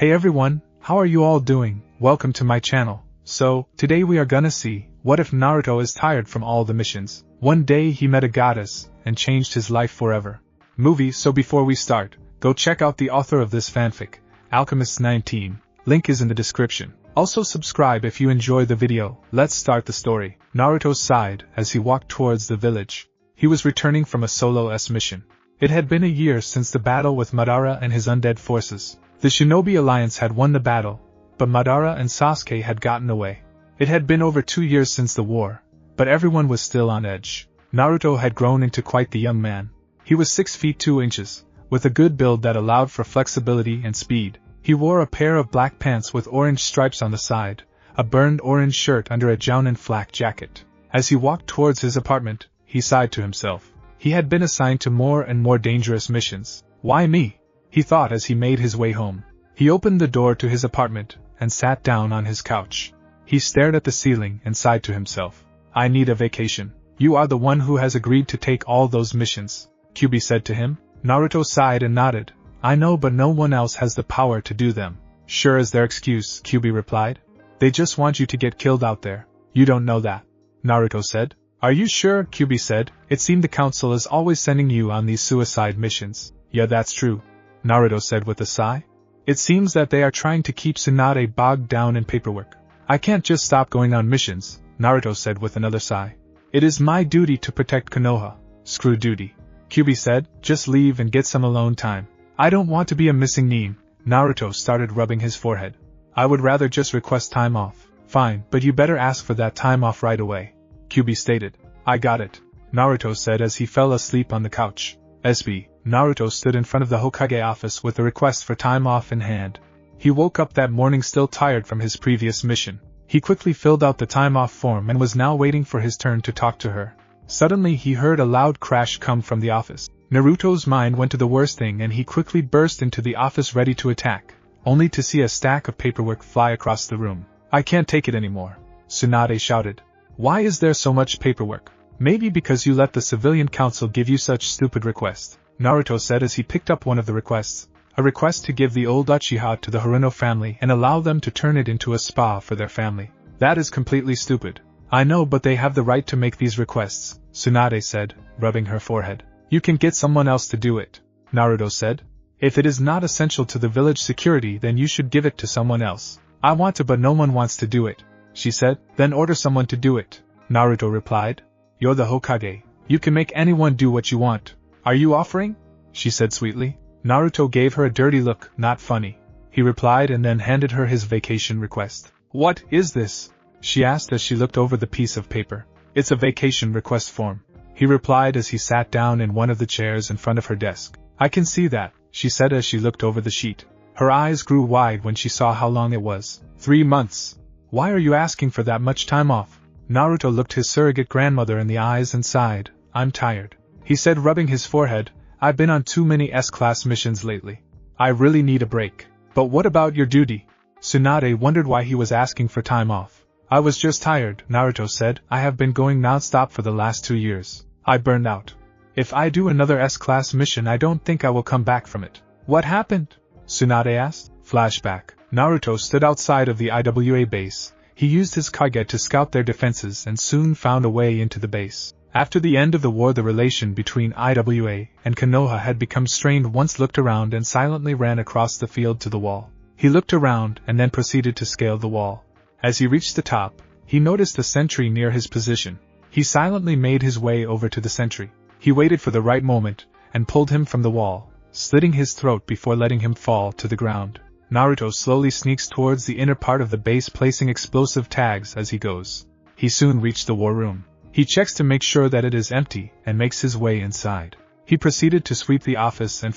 Hey everyone, how are you all doing? Welcome to my channel. So, today we are gonna see, what if Naruto is tired from all the missions? One day he met a goddess, and changed his life forever. Movie. So before we start, go check out the author of this fanfic, Alchemist19, link is in the description. Also subscribe if you enjoy the video. Let's start the story. Naruto sighed as he walked towards the village. He was returning from a solo mission. It had been a year since the battle with Madara and his undead forces. The Shinobi Alliance had won the battle, but Madara and Sasuke had gotten away. It had been over 2 years since the war, but everyone was still on edge. Naruto had grown into quite the young man. He was 6 feet 2 inches, with a good build that allowed for flexibility and speed. He wore a pair of black pants with orange stripes on the side, a burned orange shirt under a jounin flak jacket. As he walked towards his apartment, he sighed to himself. He had been assigned to more and more dangerous missions. Why me? He thought as he made his way home. He opened the door to his apartment, and sat down on his couch. He stared at the ceiling and sighed to himself. I need a vacation. You are the one who has agreed to take all those missions, Kyuubi said to him. Naruto sighed and nodded. I know, but no one else has the power to do them. Sure is their excuse, Kyuubi replied. They just want you to get killed out there. You don't know that, Naruto said. Are you sure? Kyuubi said. It seemed the council is always sending you on these suicide missions. Yeah, that's true, Naruto said with a sigh. It seems that they are trying to keep Tsunade bogged down in paperwork. I can't just stop going on missions, Naruto said with another sigh. It is my duty to protect Konoha. Screw duty, Kyuubi said. Just leave and get some alone time. I don't want to be a missing nin. Naruto started rubbing his forehead. I would rather just request time off. Fine, but you better ask for that time off right away, Kyuubi stated. I got it, Naruto said as he fell asleep on the couch. SB. Naruto stood in front of the Hokage office with a request for time off in hand. He woke up that morning still tired from his previous mission. He quickly filled out the time off form and was now waiting for his turn to talk to her. Suddenly he heard a loud crash come from the office. Naruto's mind went to the worst thing and he quickly burst into the office ready to attack, only to see a stack of paperwork fly across the room. I can't take it anymore, Tsunade shouted. Why is there so much paperwork? Maybe because you let the civilian council give you such stupid requests, Naruto said as he picked up one of the requests. A request to give the old Uchiha to the Haruno family and allow them to turn it into a spa for their family. That is completely stupid. I know, but they have the right to make these requests, Tsunade said, rubbing her forehead. You can get someone else to do it, Naruto said. If it is not essential to the village security, then you should give it to someone else. I want to, but no one wants to do it, she said. Then order someone to do it, Naruto replied. You're the Hokage. You can make anyone do what you want. Are you offering? She said sweetly. Naruto gave her a dirty look. Not funny, he replied, and then handed her his vacation request. What is this? She asked as she looked over the piece of paper. It's a vacation request form, he replied as he sat down in one of the chairs in front of her desk. I can see that, she said as she looked over the sheet. Her eyes grew wide when she saw how long it was. 3 months. Why are you asking for that much time off? Naruto looked his surrogate grandmother in the eyes and sighed. I'm tired, he said, rubbing his forehead. I've been on too many S-class missions lately. I really need a break. But what about your duty? Tsunade wondered why he was asking for time off. I was just tired, Naruto said. I have been going non-stop for the last 2 years. I burned out. If I do another S-class mission, I don't think I will come back from it. What happened? Tsunade asked. Flashback. Naruto stood outside of the IWA base. He used his Kage to scout their defenses and soon found a way into the base. After the end of the war, the relation between IWA and Konoha had become strained. Once looked around and silently ran across the field to the wall. He looked around and then proceeded to scale the wall. As he reached the top, he noticed a sentry near his position. He silently made his way over to the sentry. He waited for the right moment and pulled him from the wall, slitting his throat before letting him fall to the ground. Naruto slowly sneaks towards the inner part of the base, placing explosive tags as he goes. He soon reached the war room. He checks to make sure that it is empty and makes his way inside. He proceeded to sweep the office and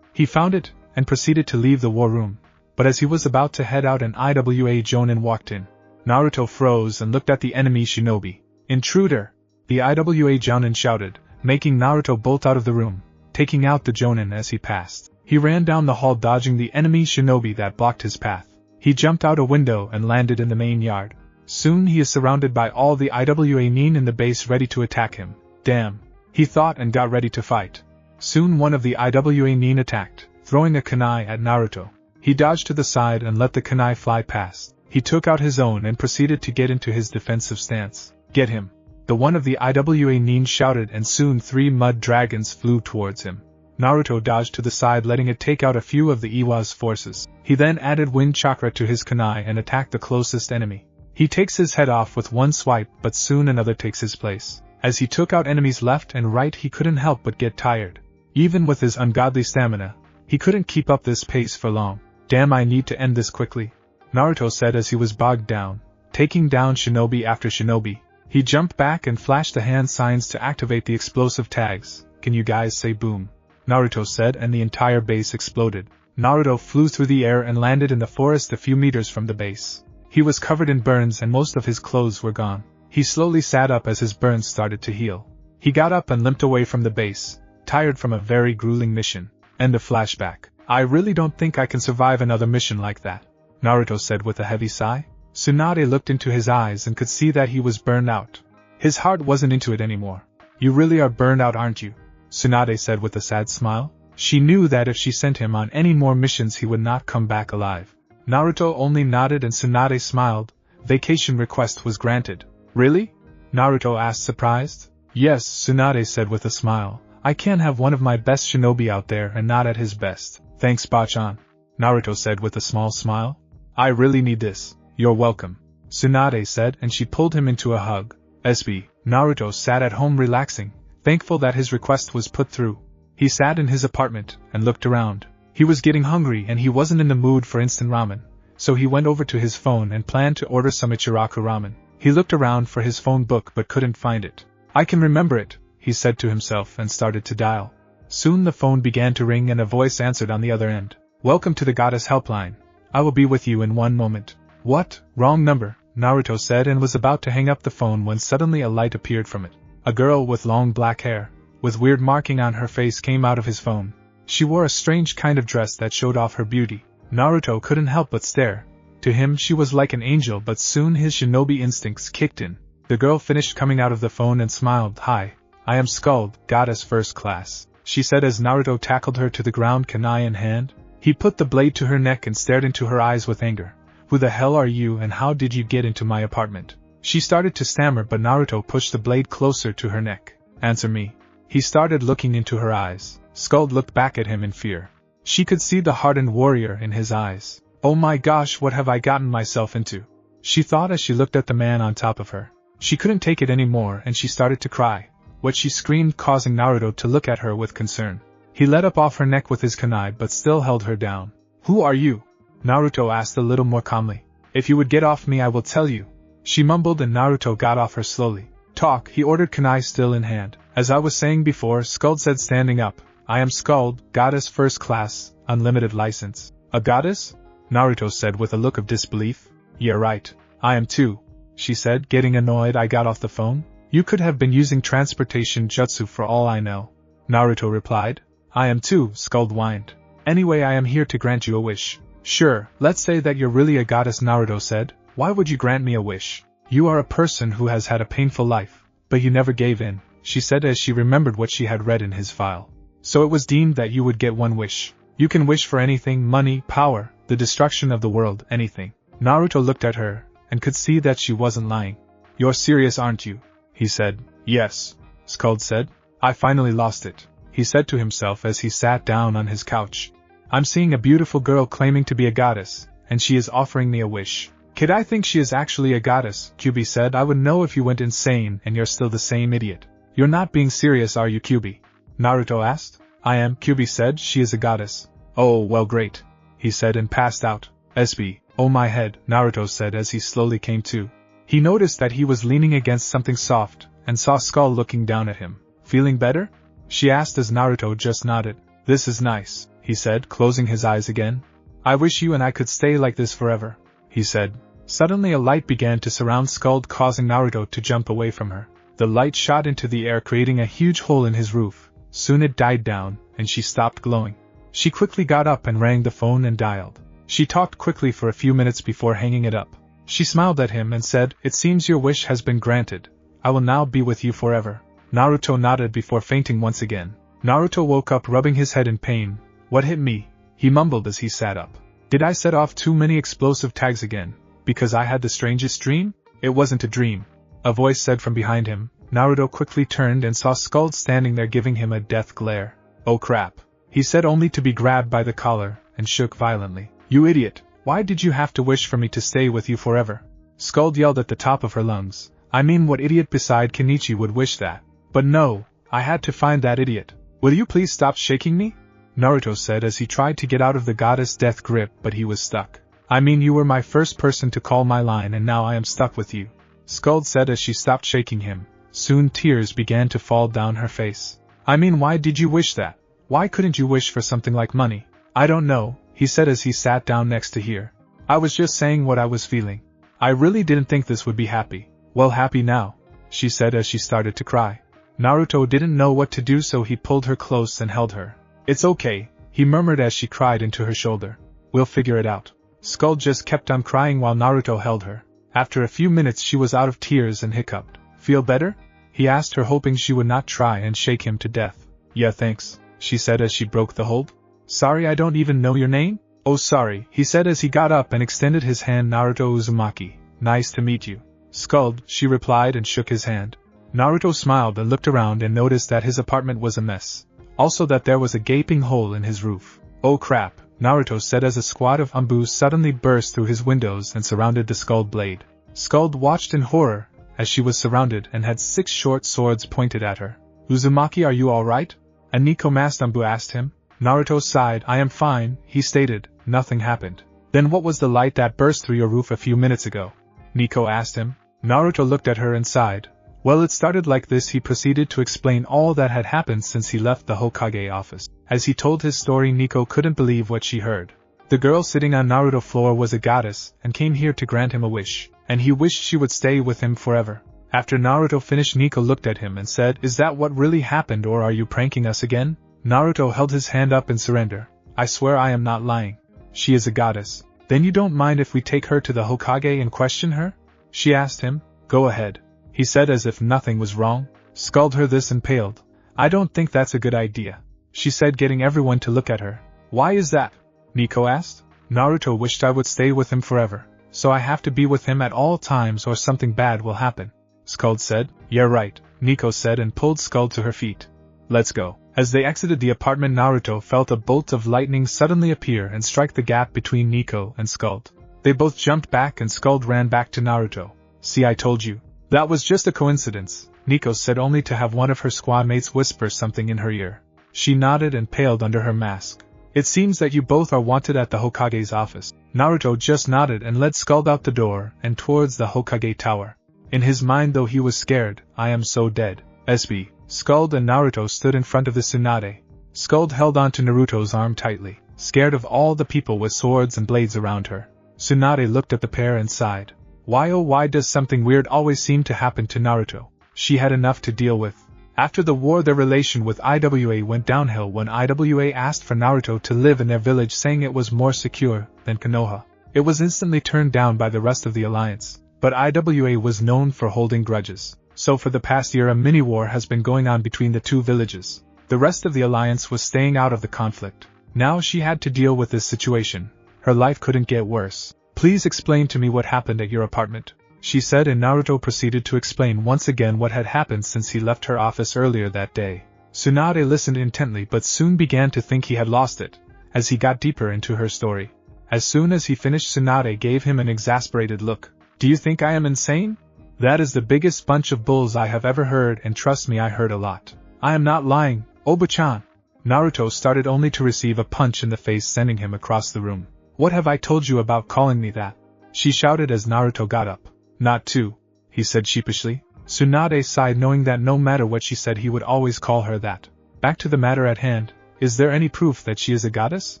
he found it and proceeded to leave the war room. But as he was about to head out, an IWA Jonin walked in. Naruto froze and looked at the enemy shinobi. Intruder! The IWA Jonin shouted, making Naruto bolt out of the room, taking out the Jonin as he passed. He ran down the hall, dodging the enemy shinobi that blocked his path. He jumped out a window and landed in the main yard. Soon he is surrounded by all the IWA nin in the base ready to attack him. Damn, he thought, and got ready to fight. Soon one of the IWA nin attacked, throwing a kunai at Naruto. He dodged to the side and let the kunai fly past. He took out his own and proceeded to get into his defensive stance. Get him! The one of the IWA Nin shouted, and soon 3 mud dragons flew towards him. Naruto dodged to the side, letting it take out a few of the Iwa's forces. He then added wind chakra to his kunai and attacked the closest enemy. He takes his head off with one swipe, but soon another takes his place. As he took out enemies left and right, he couldn't help but get tired. Even with his ungodly stamina, he couldn't keep up this pace for long. Damn, I need to end this quickly, Naruto said as he was bogged down, taking down shinobi after shinobi. He jumped back and flashed the hand signs to activate the explosive tags. Can you guys say boom? Naruto said, and the entire base exploded. Naruto flew through the air and landed in the forest a few meters from the base. He was covered in burns and most of his clothes were gone. He slowly sat up as his burns started to heal. He got up and limped away from the base, tired from a very grueling mission. End of flashback. I really don't think I can survive another mission like that, Naruto said with a heavy sigh. Tsunade looked into his eyes and could see that he was burned out. His heart wasn't into it anymore. You really are burned out, aren't you? Tsunade said with a sad smile. She knew that if she sent him on any more missions he would not come back alive. Naruto only nodded and Tsunade smiled. Vacation request was granted. Really? Naruto asked, surprised. Yes, Tsunade said with a smile. I can't have one of my best shinobi out there and not at his best. Thanks, Bachan, Naruto said with a small smile. I really need this. You're welcome, Tsunade said, and she pulled him into a hug. SB, Naruto sat at home relaxing, thankful that his request was put through. He sat in his apartment and looked around. He was getting hungry and he wasn't in the mood for instant ramen, so he went over to his phone and planned to order some Ichiraku ramen. He looked around for his phone book but couldn't find it. I can remember it, he said to himself and started to dial. Soon the phone began to ring and a voice answered on the other end. Welcome to the Goddess Helpline. I will be with you in one moment. What? Wrong number, Naruto said and was about to hang up the phone when suddenly a light appeared from it. A girl with long black hair, with weird marking on her face, came out of his phone. She wore a strange kind of dress that showed off her beauty. Naruto couldn't help but stare. To him she was like an angel, but soon his shinobi instincts kicked in. The girl finished coming out of the phone and smiled. Hi, I am Skuld, Goddess First Class, she said as Naruto tackled her to the ground, kunai in hand. He put the blade to her neck and stared into her eyes with anger. Who the hell are you and how did you get into my apartment? She started to stammer, but Naruto pushed the blade closer to her neck. Answer me. He started looking into her eyes. Skuld looked back at him in fear. She could see the hardened warrior in his eyes. Oh my gosh, what have I gotten myself into? She thought as she looked at the man on top of her. She couldn't take it anymore and she started to cry. What she screamed causing Naruto to look at her with concern. He let up off her neck with his kunai but still held her down. Who are you? Naruto asked a little more calmly. If you would get off me I will tell you. She mumbled and Naruto got off her slowly. Talk, he ordered, kunai still in hand. As I was saying before, Skuld said standing up. I am Skuld, Goddess First Class, unlimited license. A goddess? Naruto said with a look of disbelief. Yeah, right. I am too, she said, getting annoyed. I got off the phone. You could have been using transportation jutsu for all I know. Naruto replied. I am too, Skuld whined. Anyway, I am here to grant you a wish. Sure, let's say that you're really a goddess, Naruto said. Why would you grant me a wish? You are a person who has had a painful life, but you never gave in, she said as she remembered what she had read in his file. So it was deemed that you would get one wish. You can wish for anything, money, power, the destruction of the world, anything. Naruto looked at her, and could see that she wasn't lying. You're serious, aren't you? He said. Yes, Skuld said. I finally lost it, he said to himself as he sat down on his couch. I'm seeing a beautiful girl claiming to be a goddess, and she is offering me a wish. Kid, I think she is actually a goddess, Kyubi said. I would know if you went insane and you're still the same idiot. You're not being serious, are you, Kyubi? Naruto asked. I am, Kyubi said. She is a goddess. Oh, well, great, he said and passed out. SB, oh my head, Naruto said as he slowly came to. He noticed that he was leaning against something soft, and saw Skuld looking down at him. Feeling better? She asked as Naruto just nodded. This is nice, he said, closing his eyes again. I wish you and I could stay like this forever, he said. Suddenly a light began to surround Skuld, causing Naruto to jump away from her. The light shot into the air, creating a huge hole in his roof. Soon it died down, and she stopped glowing. She quickly got up and rang the phone and dialed. She talked quickly for a few minutes before hanging it up. She smiled at him and said, It seems your wish has been granted. I will now be with you forever. Naruto nodded before fainting once again. Naruto woke up rubbing his head in pain. What hit me? He mumbled as he sat up. Did I set off too many explosive tags again, because I had the strangest dream? It wasn't a dream. A voice said from behind him. Naruto quickly turned and saw Skuld standing there giving him a death glare. Oh crap. He said, only to be grabbed by the collar and shook violently. You idiot, why did you have to wish for me to stay with you forever? Skuld yelled at the top of her lungs. I mean, what idiot beside Kenichi would wish that? But no, I had to find that idiot. Will you please stop shaking me? Naruto said as he tried to get out of the goddess' death grip, but he was stuck. I mean, you were my first person to call my line and now I am stuck with you, Skuld said as she stopped shaking him. Soon tears began to fall down her face. I mean, why did you wish that? Why couldn't you wish for something like money? I don't know, he said as he sat down next to her. I was just saying what I was feeling. I really didn't think this would be happy. Well, happy now, she said as she started to cry. Naruto didn't know what to do, so he pulled her close and held her. It's okay, he murmured as she cried into her shoulder. We'll figure it out. Skuld just kept on crying while Naruto held her. After a few minutes she was out of tears and hiccuped. Feel better? He asked her, hoping she would not try and shake him to death. Yeah, thanks, she said as she broke the hold. Sorry, I don't even know your name? Oh, sorry, he said as he got up and extended his hand. Naruto Uzumaki. Nice to meet you. Skuld, she replied and shook his hand. Naruto smiled and looked around and noticed that his apartment was a mess. Also that there was a gaping hole in his roof. Oh crap, Naruto said as a squad of Umbus suddenly burst through his windows and surrounded the Skuld blade. Skuld watched in horror as she was surrounded and had 6 short swords pointed at her. Uzumaki, are you alright? A Nico-masked Umbu asked him. Naruto sighed. I am fine, he stated. Nothing happened. Then what was the light that burst through your roof a few minutes ago? Nico asked him. Naruto looked at her and sighed. Well, it started like this. He proceeded to explain all that had happened since he left the Hokage office. As he told his story, Nico couldn't believe what she heard. The girl sitting on Naruto's floor was a goddess and came here to grant him a wish, and he wished she would stay with him forever. After Naruto finished, Nico looked at him and said, Is that what really happened, or are you pranking us again? Naruto held his hand up in surrender. I swear I am not lying. She is a goddess. Then you don't mind if we take her to the Hokage and question her? She asked him. Go ahead, he said as if nothing was wrong. Skuld heard this and paled. I don't think that's a good idea, she said, getting everyone to look at her. Why is that? Nico asked. Naruto wished I would stay with him forever, so I have to be with him at all times or something bad will happen, Skuld said. Yeah, right, Nico said and pulled Skuld to her feet. Let's go. As they exited the apartment, Naruto felt a bolt of lightning suddenly appear and strike the gap between Nico and Skuld. They both jumped back and Skuld ran back to Naruto. See, I told you. That was just a coincidence, Nico said, only to have one of her squad mates whisper something in her ear. She nodded and paled under her mask. It seems that you both are wanted at the Hokage's office. Naruto just nodded and led Skuld out the door and towards the Hokage tower. In his mind, though, he was scared. I am so dead. SB. Skuld and Naruto stood in front of the Tsunade. Skuld held on to Naruto's arm tightly, scared of all the people with swords and blades around her. Tsunade looked at the pair and sighed. Why, oh why does something weird always seem to happen to Naruto? She had enough to deal with. After the war, their relation with IWA went downhill when IWA asked for Naruto to live in their village, saying it was more secure than Konoha. It was instantly turned down by the rest of the alliance, but IWA was known for holding grudges. So for the past year a mini-war has been going on between the two villages. The rest of the alliance was staying out of the conflict. Now she had to deal with this situation. Her life couldn't get worse. Please explain to me what happened at your apartment, she said, and Naruto proceeded to explain once again what had happened since he left her office earlier that day. Tsunade listened intently but soon began to think he had lost it, as he got deeper into her story. As soon as he finished, Tsunade gave him an exasperated look. Do you think I am insane? That is the biggest bunch of bulls I have ever heard, and trust me, I heard a lot. I am not lying, Oba-chan. Naruto started only to receive a punch in the face, sending him across the room. What have I told you about calling me that? She shouted as Naruto got up. Not to, he said sheepishly. Tsunade sighed, knowing that no matter what she said he would always call her that. Back to the matter at hand. Is there any proof that she is a goddess?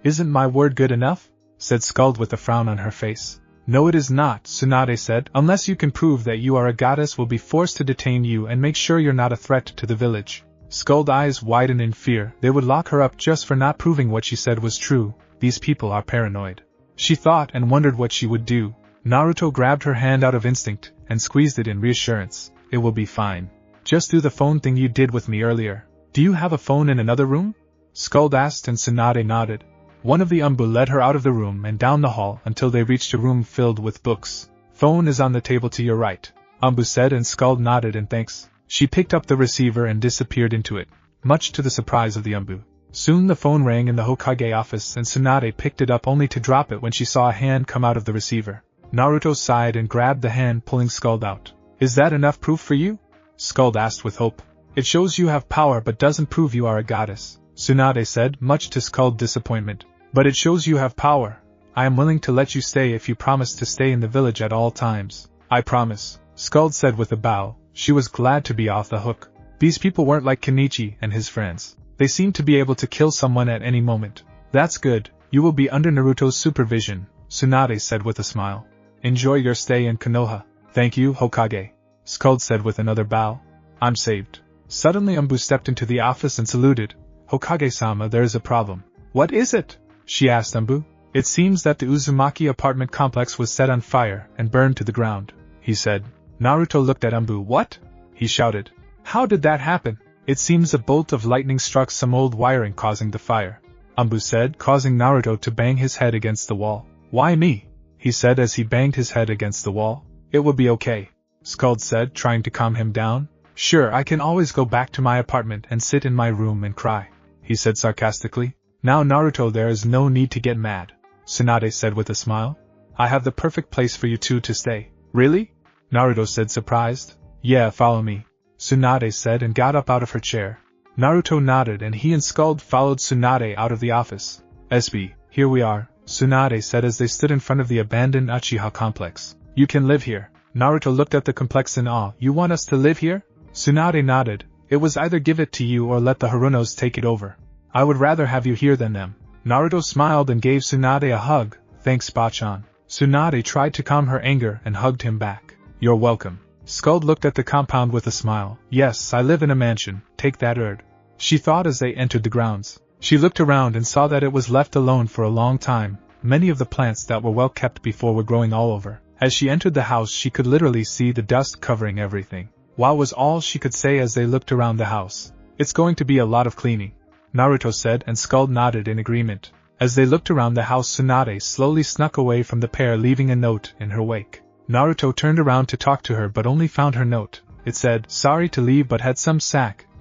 Isn't my word good enough? Said Skuld with a frown on her face. No, it is not, Tsunade said. Unless you can prove that you are a goddess, we'll be forced to detain you and make sure you're not a threat to the village. Skuld's eyes widened in fear. They would lock her up just for not proving what she said was true. These people are paranoid. She thought and wondered what she would do. Naruto grabbed her hand out of instinct and squeezed it in reassurance. It will be fine. Just do the phone thing you did with me earlier. Do you have a phone in another room? Skuld asked, and Tsunade nodded. One of the umbu led her out of the room and down the hall until they reached a room filled with books. Phone is on the table to your right, umbu said, and Skuld nodded in thanks. She picked up the receiver and disappeared into it, much to the surprise of the umbu. Soon the phone rang in the Hokage office and Tsunade picked it up only to drop it when she saw a hand come out of the receiver. Naruto sighed and grabbed the hand, pulling Skuld out. Is that enough proof for you? Skuld asked with hope. It shows you have power but doesn't prove you are a goddess, Tsunade said, much to Skuld's disappointment. But it shows you have power. I am willing to let you stay if you promise to stay in the village at all times. I promise, Skuld said with a bow. She was glad to be off the hook. These people weren't like Kenichi and his friends. They seemed to be able to kill someone at any moment. That's good, you will be under Naruto's supervision, Tsunade said with a smile. Enjoy your stay in Konoha. Thank you, Hokage, Skuld said with another bow. I'm saved. Suddenly Umbu stepped into the office and saluted. Hokage-sama, there is a problem. What is it? She asked Umbu. It seems that the Uzumaki apartment complex was set on fire and burned to the ground, he said. Naruto looked at Umbu. What? He shouted. How did that happen? It seems a bolt of lightning struck some old wiring causing the fire, Umbu said, causing Naruto to bang his head against the wall. Why me? He said as he banged his head against the wall. It will be okay, Skuld said, trying to calm him down. Sure, I can always go back to my apartment and sit in my room and cry, he said sarcastically. Now Naruto, there is no need to get mad, Tsunade said with a smile. I have the perfect place for you two to stay. Really? Naruto said, surprised. Yeah, follow me, Tsunade said, and got up out of her chair. Naruto nodded and he and Skuld followed Tsunade out of the office. SB, here we are, Tsunade said as they stood in front of the abandoned Uchiha complex. You can live here. Naruto looked at the complex in awe. You want us to live here? Tsunade nodded. It was either give it to you or let the Harunos take it over. I would rather have you here than them. Naruto smiled and gave Tsunade a hug. Thanks, Bachan. Tsunade tried to calm her anger and hugged him back. You're welcome. Skuld looked at the compound with a smile. Yes, I live in a mansion, take that Erd. She thought as they entered the grounds. She looked around and saw that it was left alone for a long time. Many of the plants that were well kept before were growing all over. As she entered the house she could literally see the dust covering everything. Wow was all she could say as they looked around the house. It's going to be a lot of cleaning, Naruto said, and Skuld nodded in agreement. As they looked around the house, Tsunade slowly snuck away from the pair, leaving a note in her wake. Naruto turned around to talk to her but only found her note. It said, sorry to leave but had some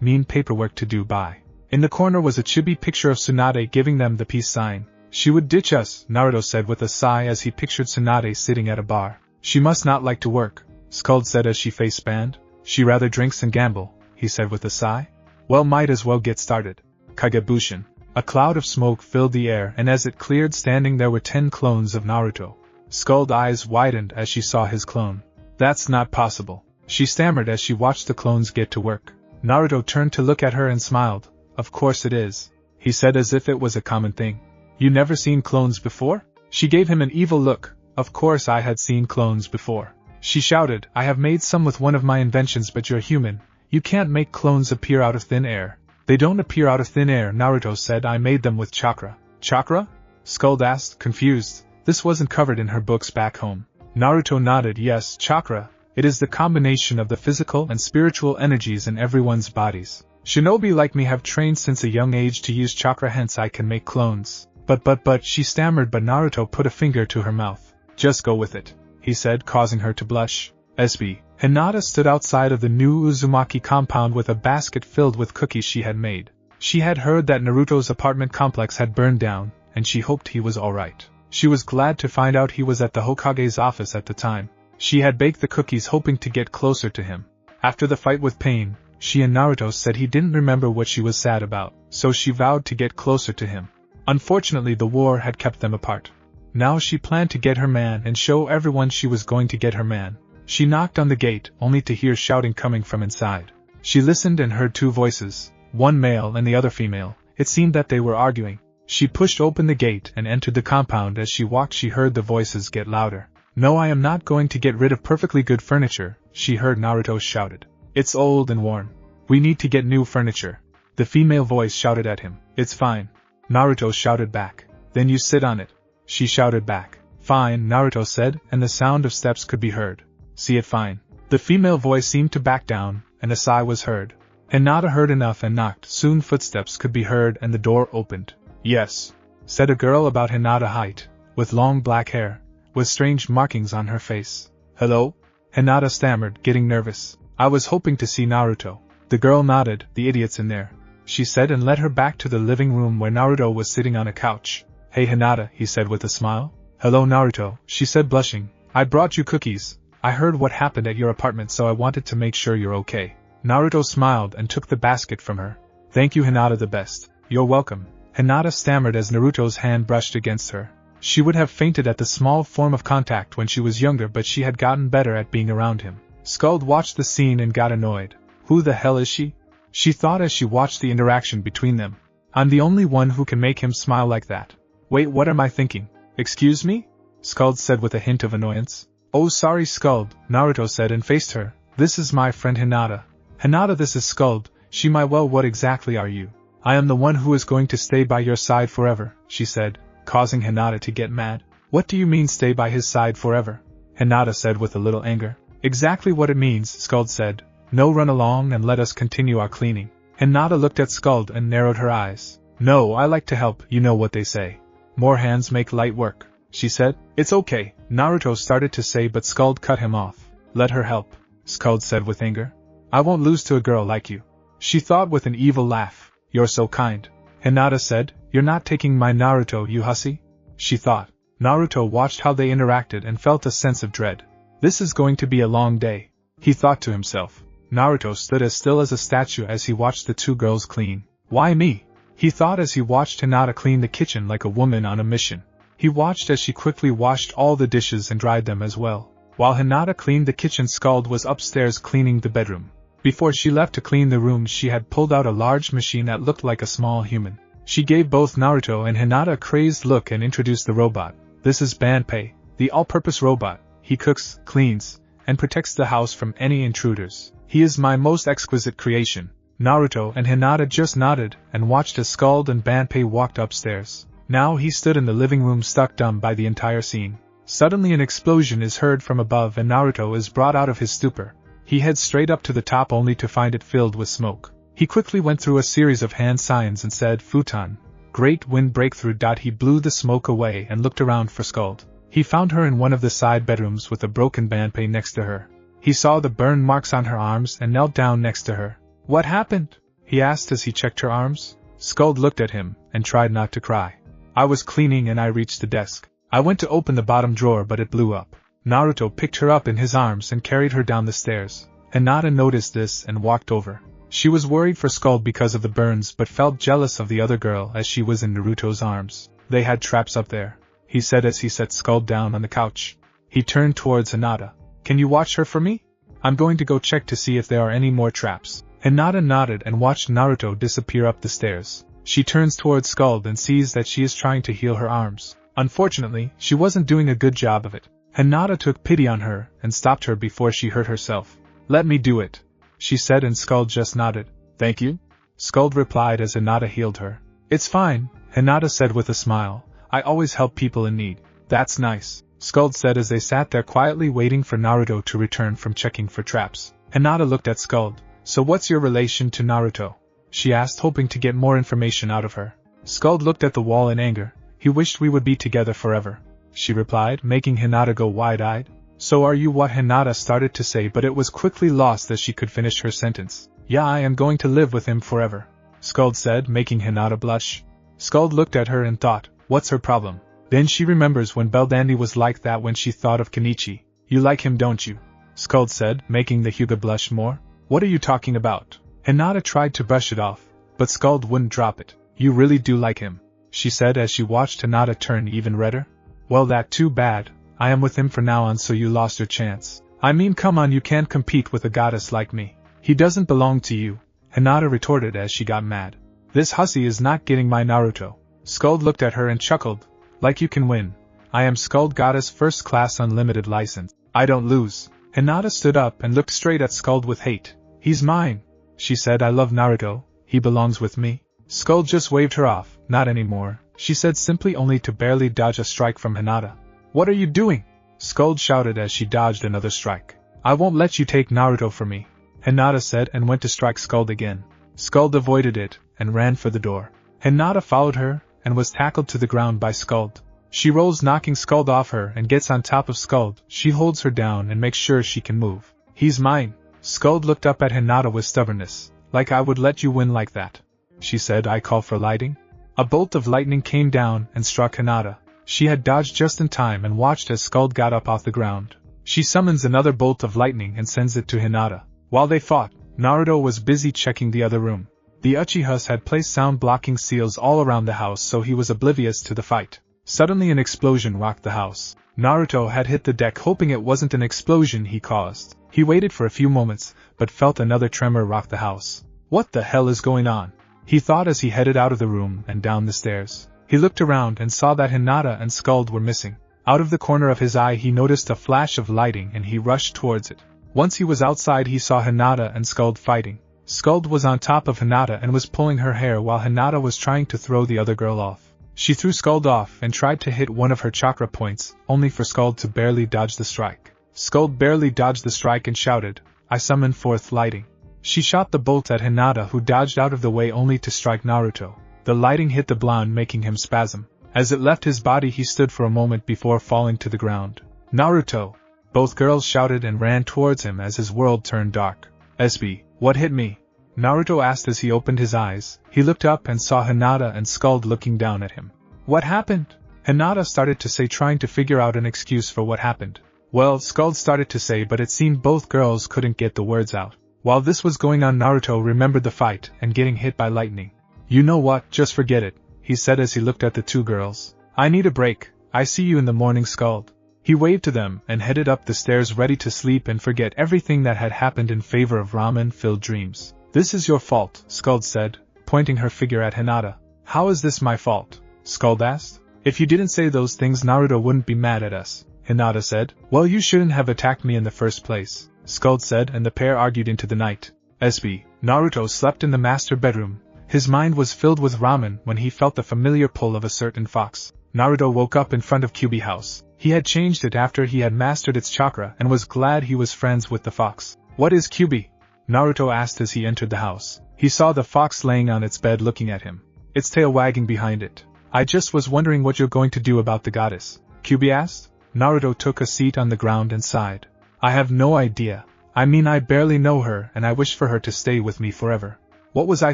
mean paperwork to do. Bye. In the corner was a chibi picture of Tsunade giving them the peace sign. She would ditch us, Naruto said with a sigh as he pictured Tsunade sitting at a bar. She must not like to work, Skuld said as she face banned. She rather drinks and gamble, he said with a sigh. Well, might as well get started. Kagebushin. A cloud of smoke filled the air and as it cleared, standing there were 10 clones of Naruto. Skuld's eyes widened as she saw his clone. That's not possible, she stammered as she watched the clones get to work. Naruto turned to look at her and smiled. Of course it is, he said as if it was a common thing. You never seen clones before? She gave him an evil look. Of course I had seen clones before. She shouted, I have made some with one of my inventions, but you're human. You can't make clones appear out of thin air. They don't appear out of thin air, Naruto said. I made them with chakra. Chakra? Skuld asked, confused. This wasn't covered in her books back home. Naruto nodded. Yes, chakra. It is the combination of the physical and spiritual energies in everyone's bodies. Shinobi like me have trained since a young age to use chakra, hence I can make clones. But, she stammered, but Naruto put a finger to her mouth. Just go with it, he said, causing her to blush. SB. Hinata stood outside of the new Uzumaki compound with a basket filled with cookies she had made. She had heard that Naruto's apartment complex had burned down, and she hoped he was alright. She was glad to find out he was at the Hokage's office at the time. She had baked the cookies hoping to get closer to him. After the fight with Pain, she and Naruto said he didn't remember what she was sad about, so she vowed to get closer to him. Unfortunately, the war had kept them apart. Now she planned to get her man and show everyone she was going to get her man. She knocked on the gate, only to hear shouting coming from inside. She listened and heard 2 voices, one male and the other female. It seemed that they were arguing. She pushed open the gate and entered the compound. As she walked, she heard the voices get louder. No, I am not going to get rid of perfectly good furniture, she heard Naruto shouted. It's old and worn. We need to get new furniture. The female voice shouted at him. It's fine, Naruto shouted back. Then you sit on it, she shouted back. Fine, Naruto said, and the sound of steps could be heard. See it fine. The female voice seemed to back down, and a sigh was heard. Hinata heard enough and knocked. Soon footsteps could be heard and the door opened. Yes, said a girl about Hinata height, with long black hair, with strange markings on her face. Hello? Hinata stammered, getting nervous. I was hoping to see Naruto. The girl nodded. The idiot's in there, she said, and led her back to the living room where Naruto was sitting on a couch. Hey Hinata, he said with a smile. Hello Naruto, she said blushing. I brought you cookies. I heard what happened at your apartment, so I wanted to make sure you're okay. Naruto smiled and took the basket from her. Thank you Hinata, the best. You're welcome, Hinata stammered as Naruto's hand brushed against her. She would have fainted at the small form of contact when she was younger, but she had gotten better at being around him. Skuld watched the scene and got annoyed. Who the hell is she? She thought as she watched the interaction between them. I'm the only one who can make him smile like that. Wait, what am I thinking? Excuse me? Skuld said with a hint of annoyance. Oh sorry Skuld, Naruto said and faced her. This is my friend Hinata. Hinata, this is Skuld. She might. Well, what exactly are you? I am the one who is going to stay by your side forever, she said, causing Hinata to get mad. What do you mean stay by his side forever? Hinata said with a little anger. Exactly what it means, Skuld said. No, run along and let us continue our cleaning. Hinata looked at Skuld and narrowed her eyes. No, I like to help, you know what they say. More hands make light work, she said. It's okay, Naruto started to say, but Skuld cut him off. Let her help, Skuld said with anger. I won't lose to a girl like you, she thought with an evil laugh. You're so kind, Hinata said. You're not taking my Naruto, you hussy? She thought. Naruto watched how they interacted and felt a sense of dread. This is going to be a long day, he thought to himself. Naruto stood as still as a statue as he watched the two girls clean. Why me? He thought as he watched Hinata clean the kitchen like a woman on a mission. He watched as she quickly washed all the dishes and dried them as well. While Hinata cleaned the kitchen, Skuld was upstairs cleaning the bedroom. Before she left to clean the room, she had pulled out a large machine that looked like a small human. She gave both Naruto and Hinata a crazed look and introduced the robot. This is Banpei, the all-purpose robot. He cooks, cleans, and protects the house from any intruders. He is my most exquisite creation. Naruto and Hinata just nodded and watched as Skuld and Banpei walked upstairs. Now he stood in the living room struck dumb by the entire scene. Suddenly an explosion is heard from above and Naruto is brought out of his stupor. He heads straight up to the top only to find it filled with smoke. He quickly went through a series of hand signs and said, Futon. Great wind breakthrough. He blew the smoke away and looked around for Skuld. He found her in one of the side bedrooms with a broken Banpei next to her. He saw the burn marks on her arms and knelt down next to her. What happened? He asked as he checked her arms. Skuld looked at him and tried not to cry. I was cleaning and I reached the desk. I went to open the bottom drawer but it blew up. Naruto picked her up in his arms and carried her down the stairs. Hinata noticed this and walked over. She was worried for Skuld because of the burns but felt jealous of the other girl as she was in Naruto's arms. They had traps up there, he said as he set Skuld down on the couch. He turned towards Hinata. Can you watch her for me? I'm going to go check to see if there are any more traps. Hinata nodded and watched Naruto disappear up the stairs. She turns towards Skuld and sees that she is trying to heal her arms. Unfortunately, she wasn't doing a good job of it. Hinata took pity on her and stopped her before she hurt herself. Let me do it, she said, and Skuld just nodded. Thank you, Skuld replied as Hinata healed her. It's fine, Hinata said with a smile. I always help people in need. That's nice, Skuld said as they sat there quietly waiting for Naruto to return from checking for traps. Hinata looked at Skuld. So what's your relation to Naruto? She asked, hoping to get more information out of her. Skuld looked at the wall in anger. He wished we would be together forever, she replied, making Hinata go wide-eyed. So are you? What Hinata started to say, but it was quickly lost as she could finish her sentence. Yeah, I am going to live with him forever, Skuld said, making Hinata blush. Skuld looked at her and thought, what's her problem? Then she remembers when Beldandy was like that when she thought of Kenichi. You like him, don't you? Skuld said, making the Hyuga blush more. What are you talking about? Hinata tried to brush it off, but Skuld wouldn't drop it. You really do like him, she said as she watched Hinata turn even redder. Well, that too bad. I am with him for now on, so you lost your chance. I mean, come on, you can't compete with a goddess like me. He doesn't belong to you, Hinata retorted as she got mad. This hussy is not getting my Naruto. Skuld looked at her and chuckled. Like you can win. I am Skuld Goddess First Class Unlimited License. I don't lose. Hinata stood up and looked straight at Skuld with hate. He's mine, she said. I love Naruto. He belongs with me. Skuld just waved her off. Not anymore, she said simply, only to barely dodge a strike from Hinata. What are you doing? Skuld shouted as she dodged another strike. I won't let you take Naruto from me, Hinata said and went to strike Skuld again. Skuld avoided it and ran for the door. Hinata followed her and was tackled to the ground by Skuld. She rolls, knocking Skuld off her, and gets on top of Skuld. She holds her down and makes sure she can move. "He's mine." Skuld looked up at Hinata with stubbornness. "Like I would let you win like that," she said. "I call for lighting." A bolt of lightning came down and struck Hinata. She had dodged just in time and watched as Skuld got up off the ground. She summons another bolt of lightning and sends it to Hinata. While they fought, Naruto was busy checking the other room. The Uchihas had placed sound-blocking seals all around the house, so he was oblivious to the fight. Suddenly an explosion rocked the house. Naruto had hit the deck, hoping it wasn't an explosion he caused. He waited for a few moments, but felt another tremor rock the house. What the hell is going on? He thought as he headed out of the room and down the stairs. He looked around and saw that Hinata and Skuld were missing. Out of the corner of his eye he noticed a flash of lighting and he rushed towards it. Once he was outside he saw Hinata and Skuld fighting. Skuld was on top of Hinata and was pulling her hair while Hinata was trying to throw the other girl off. She threw Skuld off and tried to hit one of her chakra points, only for Skuld to barely dodge the strike. Skuld barely dodged the strike and shouted, "I summon forth lighting." She shot the bolt at Hinata, who dodged out of the way only to strike Naruto. The lighting hit the blonde, making him spasm. As it left his body he stood for a moment before falling to the ground. "Naruto!" Both girls shouted and ran towards him as his world turned dark. "SB, what hit me?" Naruto asked as he opened his eyes. He looked up and saw Hinata and Skuld looking down at him. "What happened?" Hinata started to say, trying to figure out an excuse for what happened. "Well," Skuld started to say, but it seemed both girls couldn't get the words out. While this was going on, Naruto remembered the fight and getting hit by lightning. "You know what, just forget it," he said as he looked at the two girls. "I need a break. I see you in the morning, Skuld." He waved to them and headed up the stairs, ready to sleep and forget everything that had happened in favor of ramen-filled dreams. "This is your fault," Skuld said, pointing her figure at Hinata. "How is this my fault?" Skuld asked. "If you didn't say those things, Naruto wouldn't be mad at us," Hinata said. "Well, you shouldn't have attacked me in the first place," Skuld said, and the pair argued into the night. SB. Naruto slept in the master bedroom. His mind was filled with ramen when he felt the familiar pull of a certain fox. Naruto woke up in front of Kyuubi house. He had changed it after he had mastered its chakra and was glad he was friends with the fox. "What is Kyuubi?" Naruto asked as he entered the house. He saw the fox laying on its bed looking at him, its tail wagging behind it. "I just was wondering what you're going to do about the goddess," Kyuubi asked. Naruto took a seat on the ground and sighed. "I have no idea. I mean, I barely know her and I wish for her to stay with me forever." "What was I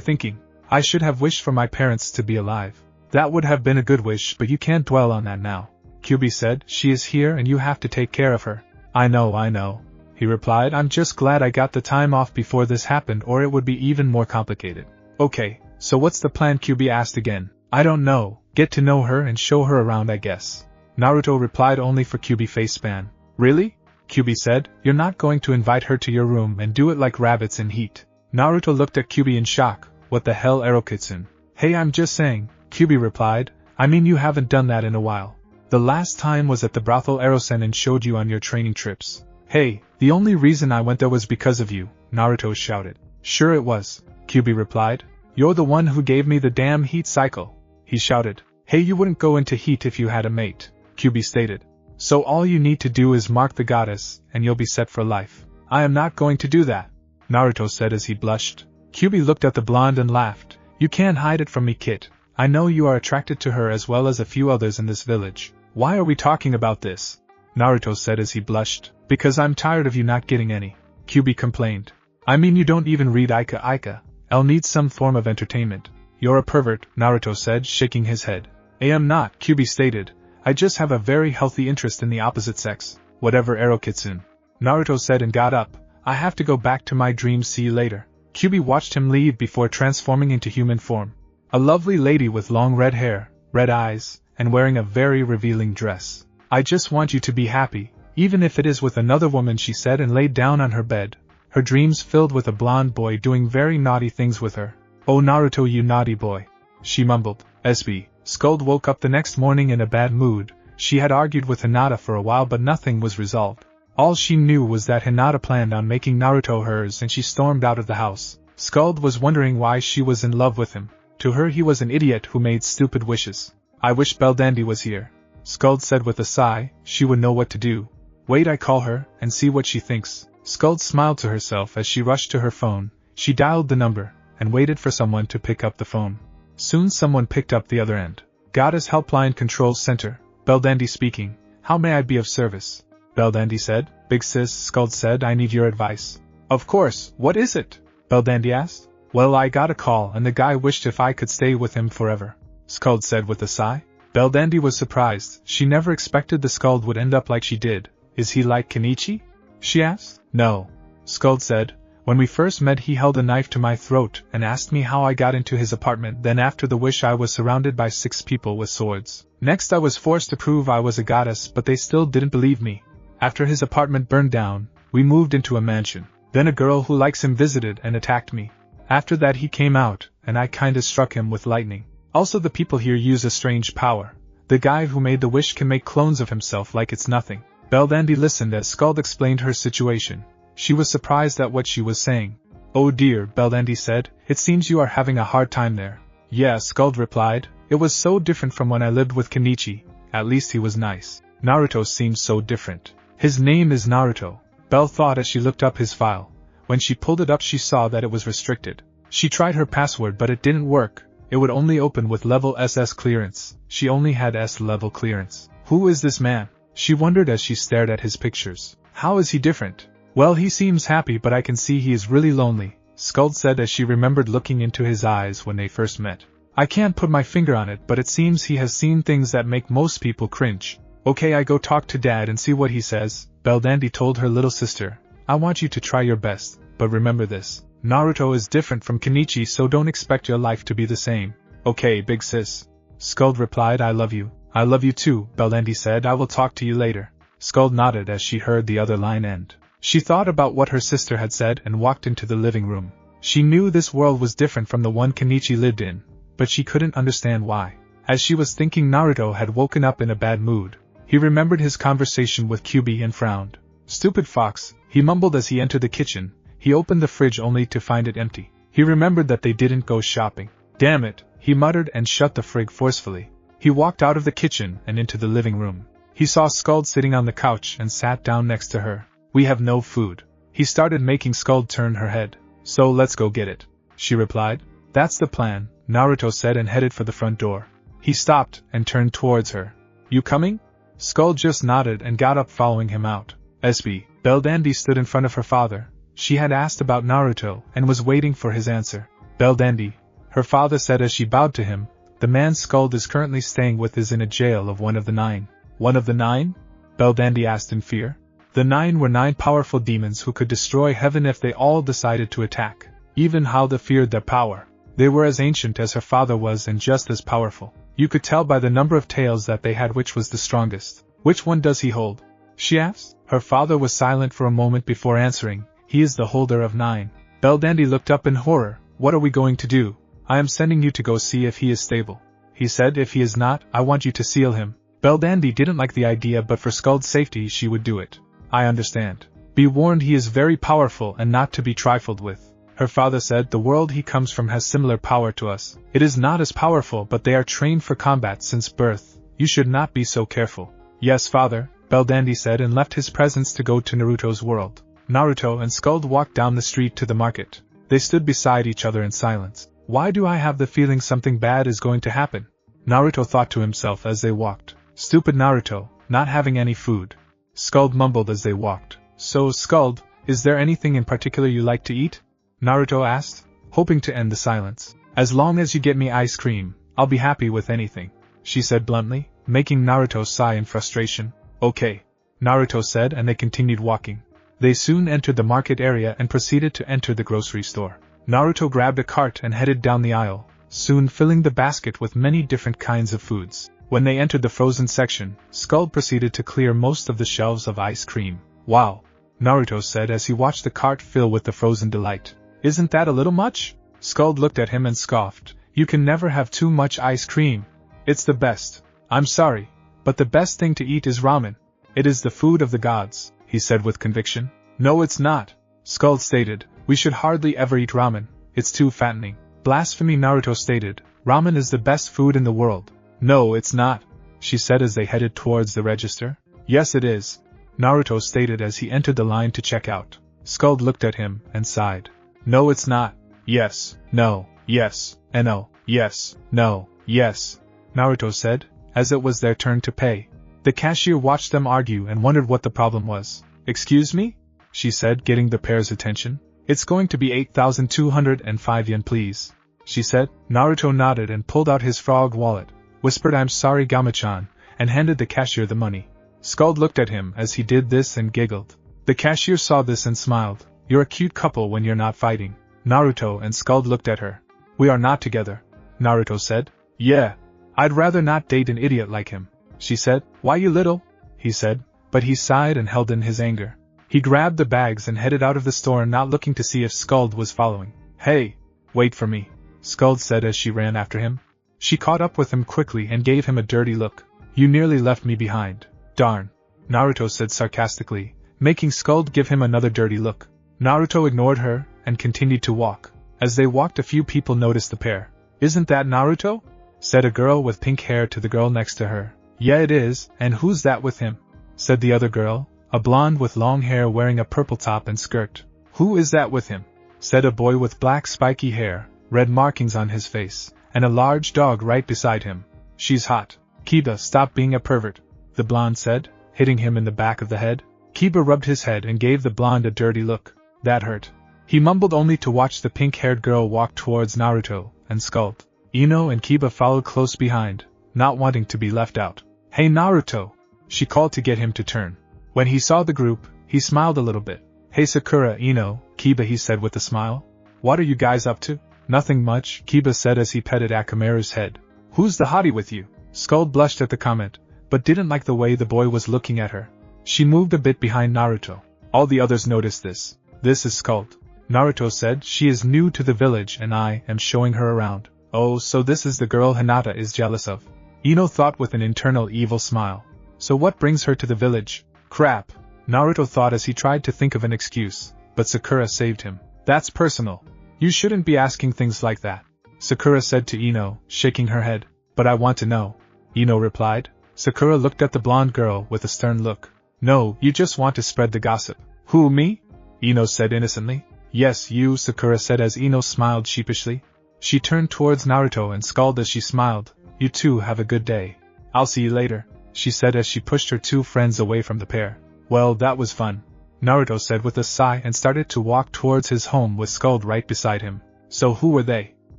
thinking? I should have wished for my parents to be alive." "That would have been a good wish, but you can't dwell on that now," Kyuubi said. "She is here and you have to take care of her." I know, he replied. "I'm just glad I got the time off before this happened, or it would be even more complicated." "Okay, so what's the plan?" Kyuubi asked again. "I don't know, get to know her and show her around, I guess," Naruto replied, only for Kyuubi face span. "Really?" Kyuubi said. "You're not going to invite her to your room and do it like rabbits in heat?" Naruto looked at Kyuubi in shock. "What the hell, Erokitsun?" "Hey, I'm just saying," Kyuubi replied. "I mean, you haven't done that in a while. The last time was at the brothel Erosen showed you on your training trips." "Hey, the only reason I went there was because of you," Naruto shouted. "Sure it was," Kyuubi replied. "You're the one who gave me the damn heat cycle," he shouted. "Hey, you wouldn't go into heat if you had a mate," Kyuubi stated. "So all you need to do is mark the goddess, and you'll be set for life." "I am not going to do that," Naruto said as he blushed. Kyuubi looked at the blonde and laughed. "You can't hide it from me, kid. I know you are attracted to her as well as a few others in this village." "Why are we talking about this?" Naruto said as he blushed. "Because I'm tired of you not getting any," Kyuubi complained. "I mean, you don't even read Ika. I'll need some form of entertainment." "You're a pervert," Naruto said, shaking his head. "I am not," Kyuubi stated. "I just have a very healthy interest in the opposite sex." "Whatever, Erokitsun," Naruto said and got up. "I have to go back to my dreams, see you later." Kyuubi watched him leave before transforming into human form. A lovely lady with long red hair, red eyes, and wearing a very revealing dress. "I just want you to be happy, even if it is with another woman," she said, and laid down on her bed, her dreams filled with a blonde boy doing very naughty things with her. "Oh Naruto, you naughty boy," she mumbled. SB. Skuld woke up the next morning in a bad mood. She had argued with Hinata for a while, but nothing was resolved. All she knew was that Hinata planned on making Naruto hers, and she stormed out of the house. Skuld was wondering why she was in love with him. To her he was an idiot who made stupid wishes. "I wish Beldandy was here," Skuld said with a sigh. "She would know what to do." "Wait, I call her, and see what she thinks." Skuld smiled to herself as she rushed to her phone. She dialed the number, and waited for someone to pick up the phone. Soon someone picked up the other end. Goddess Helpline Control Center, Beldandy speaking. How may I be of service? Beldandy said. Big sis, Skuld said, I need your advice. Of course, what is it? Beldandy asked. Well, I got a call and the guy wished if I could stay with him forever, Skuld said with a sigh. Beldandy was surprised. She never expected the Skuld would end up like she did. Is he like Kenichi? She asked. No, Skuld said. When we first met he held a knife to my throat and asked me how I got into his apartment. Then after the wish I was surrounded by 6 people with swords. Next I was forced to prove I was a goddess, but they still didn't believe me. After his apartment burned down, we moved into a mansion. Then a girl who likes him visited and attacked me. After that he came out, and I kinda struck him with lightning. Also the people here use a strange power. The guy who made the wish can make clones of himself like it's nothing. Beldandy listened as Skuld explained her situation. She was surprised at what she was saying. Oh dear, Beldandy said, it seems you are having a hard time there. Yeah, Skuld replied, it was so different from when I lived with Kenichi. At least he was nice. Naruto seems so different. His name is Naruto, Belle thought as she looked up his file. When she pulled it up she saw that it was restricted. She tried her password but it didn't work. It would only open with level SS clearance. She only had S level clearance. Who is this man? She wondered as she stared at his pictures. How is he different? Well, he seems happy but I can see he is really lonely, Skuld said as she remembered looking into his eyes when they first met. I can't put my finger on it but it seems he has seen things that make most people cringe. Okay, I go talk to Dad and see what he says, Beldandy told her little sister. I want you to try your best, but remember this. Naruto is different from Kenichi, so don't expect your life to be the same. Okay, big sis. Skuld replied, I love you. I love you too, Beldandy said. I will talk to you later. Skuld nodded as she heard the other line end. She thought about what her sister had said and walked into the living room. She knew this world was different from the one Kenichi lived in, but she couldn't understand why. As she was thinking, Naruto had woken up in a bad mood. He remembered his conversation with Kyubi and frowned. Stupid fox, he mumbled as he entered the kitchen. He opened the fridge only to find it empty. He remembered that they didn't go shopping. Damn it, he muttered and shut the fridge forcefully. He walked out of the kitchen and into the living room. He saw Skuld sitting on the couch and sat down next to her. We have no food. He started making Skuld turn her head. So let's go get it, she replied. That's the plan, Naruto said and headed for the front door. He stopped and turned towards her. You coming? Skuld just nodded and got up following him out. SB, Beldandy stood in front of her father. She had asked about Naruto and was waiting for his answer. Beldandy, her father said as she bowed to him, the man Skuld is currently staying with is in a jail of one of the 9. One of the 9? Beldandy asked in fear. The 9 were 9 powerful demons who could destroy heaven if they all decided to attack. Even Hinata feared their power. They were as ancient as her father was and just as powerful. You could tell by the number of tails that they had which was the strongest. Which one does he hold? She asked. Her father was silent for a moment before answering. He is the holder of 9. Beldandy looked up in horror. What are we going to do? I am sending you to go see if he is stable. He said. If he is not, I want you to seal him. Beldandy didn't like the idea, but for Skuld's safety she would do it. I understand. Be warned, he is very powerful and not to be trifled with. Her father said. The world he comes from has similar power to us. It is not as powerful, but they are trained for combat since birth. You should not be so careful. Yes, father, Beldandy said and left his presence to go to Naruto's world. Naruto and Skuld walked down the street to the market. They stood beside each other in silence. Why do I have the feeling something bad is going to happen? Naruto thought to himself as they walked. Stupid Naruto, not having any food. Skuld mumbled as they walked. So, Skuld, is there anything in particular you like to eat? Naruto asked, hoping to end the silence. As long as you get me ice cream, I'll be happy with anything, she said bluntly, making Naruto sigh in frustration. Okay, Naruto said, and they continued walking. They soon entered the market area and proceeded to enter the grocery store. Naruto grabbed a cart and headed down the aisle, soon filling the basket with many different kinds of foods. When they entered the frozen section, Skuld proceeded to clear most of the shelves of ice cream. Wow, Naruto said as he watched the cart fill with the frozen delight. Isn't that a little much? Skuld looked at him and scoffed. You can never have too much ice cream. It's the best. I'm sorry, but the best thing to eat is ramen. It is the food of the gods, he said with conviction. No, it's not, Skuld stated. We should hardly ever eat ramen. It's too fattening. Blasphemy, Naruto stated. Ramen is the best food in the world. No, it's not, she said as they headed towards the register. Yes, it is, Naruto stated as he entered the line to check out. Skuld looked at him and sighed. No, it's not. Yes, no, yes, and no, yes, no, yes. Naruto said, as it was their turn to pay. The cashier watched them argue and wondered what the problem was. Excuse me? She said, getting the pair's attention. It's going to be 8,205 yen please, she said. Naruto nodded and pulled out his frog wallet, whispered I'm sorry Gamachan, and handed the cashier the money. Skuld looked at him as he did this and giggled. The cashier saw this and smiled. You're a cute couple when you're not fighting. Naruto and Skuld looked at her. We are not together, Naruto said. Yeah. I'd rather not date an idiot like him, she said. Why you little? He said, but he sighed and held in his anger. He grabbed the bags and headed out of the store, not looking to see if Skuld was following. Hey! Wait for me, Skuld said as she ran after him. She caught up with him quickly and gave him a dirty look. You nearly left me behind. Darn, Naruto said sarcastically, making Skuld give him another dirty look. Naruto ignored her and continued to walk. As they walked, a few people noticed the pair. Isn't that Naruto? Said a girl with pink hair to the girl next to her. Yeah it is, and who's that with him? Said the other girl, a blonde with long hair wearing a purple top and skirt. Who is that with him? Said a boy with black spiky hair, red markings on his face, and a large dog right beside him. She's hot. Kiba, stop being a pervert, the blonde said, hitting him in the back of the head. Kiba rubbed his head and gave the blonde a dirty look. That hurt. He mumbled only to watch the pink-haired girl walk towards Naruto and Skuld. Ino and Kiba followed close behind, not wanting to be left out. Hey Naruto! She called to get him to turn. When he saw the group, he smiled a little bit. Hey Sakura, Ino, Kiba, he said with a smile. What are you guys up to? Nothing much, Kiba said as he petted Akamaru's head. Who's the hottie with you? Skuld blushed at the comment, but didn't like the way the boy was looking at her. She moved a bit behind Naruto. All the others noticed this. This is Skuld, Naruto said. She is new to the village and I am showing her around. Oh, so this is the girl Hinata is jealous of. Ino thought with an internal evil smile. So what brings her to the village? Crap, Naruto thought as he tried to think of an excuse, but Sakura saved him. That's personal. You shouldn't be asking things like that, Sakura said to Ino, shaking her head. But I want to know, Ino replied. Sakura looked at the blonde girl with a stern look. No, you just want to spread the gossip. Who, me? Ino said innocently. Yes, you, Sakura said as Ino smiled sheepishly. She turned towards Naruto and Skuld as she smiled. You two have a good day. I'll see you later, she said as she pushed her two friends away from the pair. Well, that was fun, Naruto said with a sigh and started to walk towards his home with Skuld right beside him. So who were they?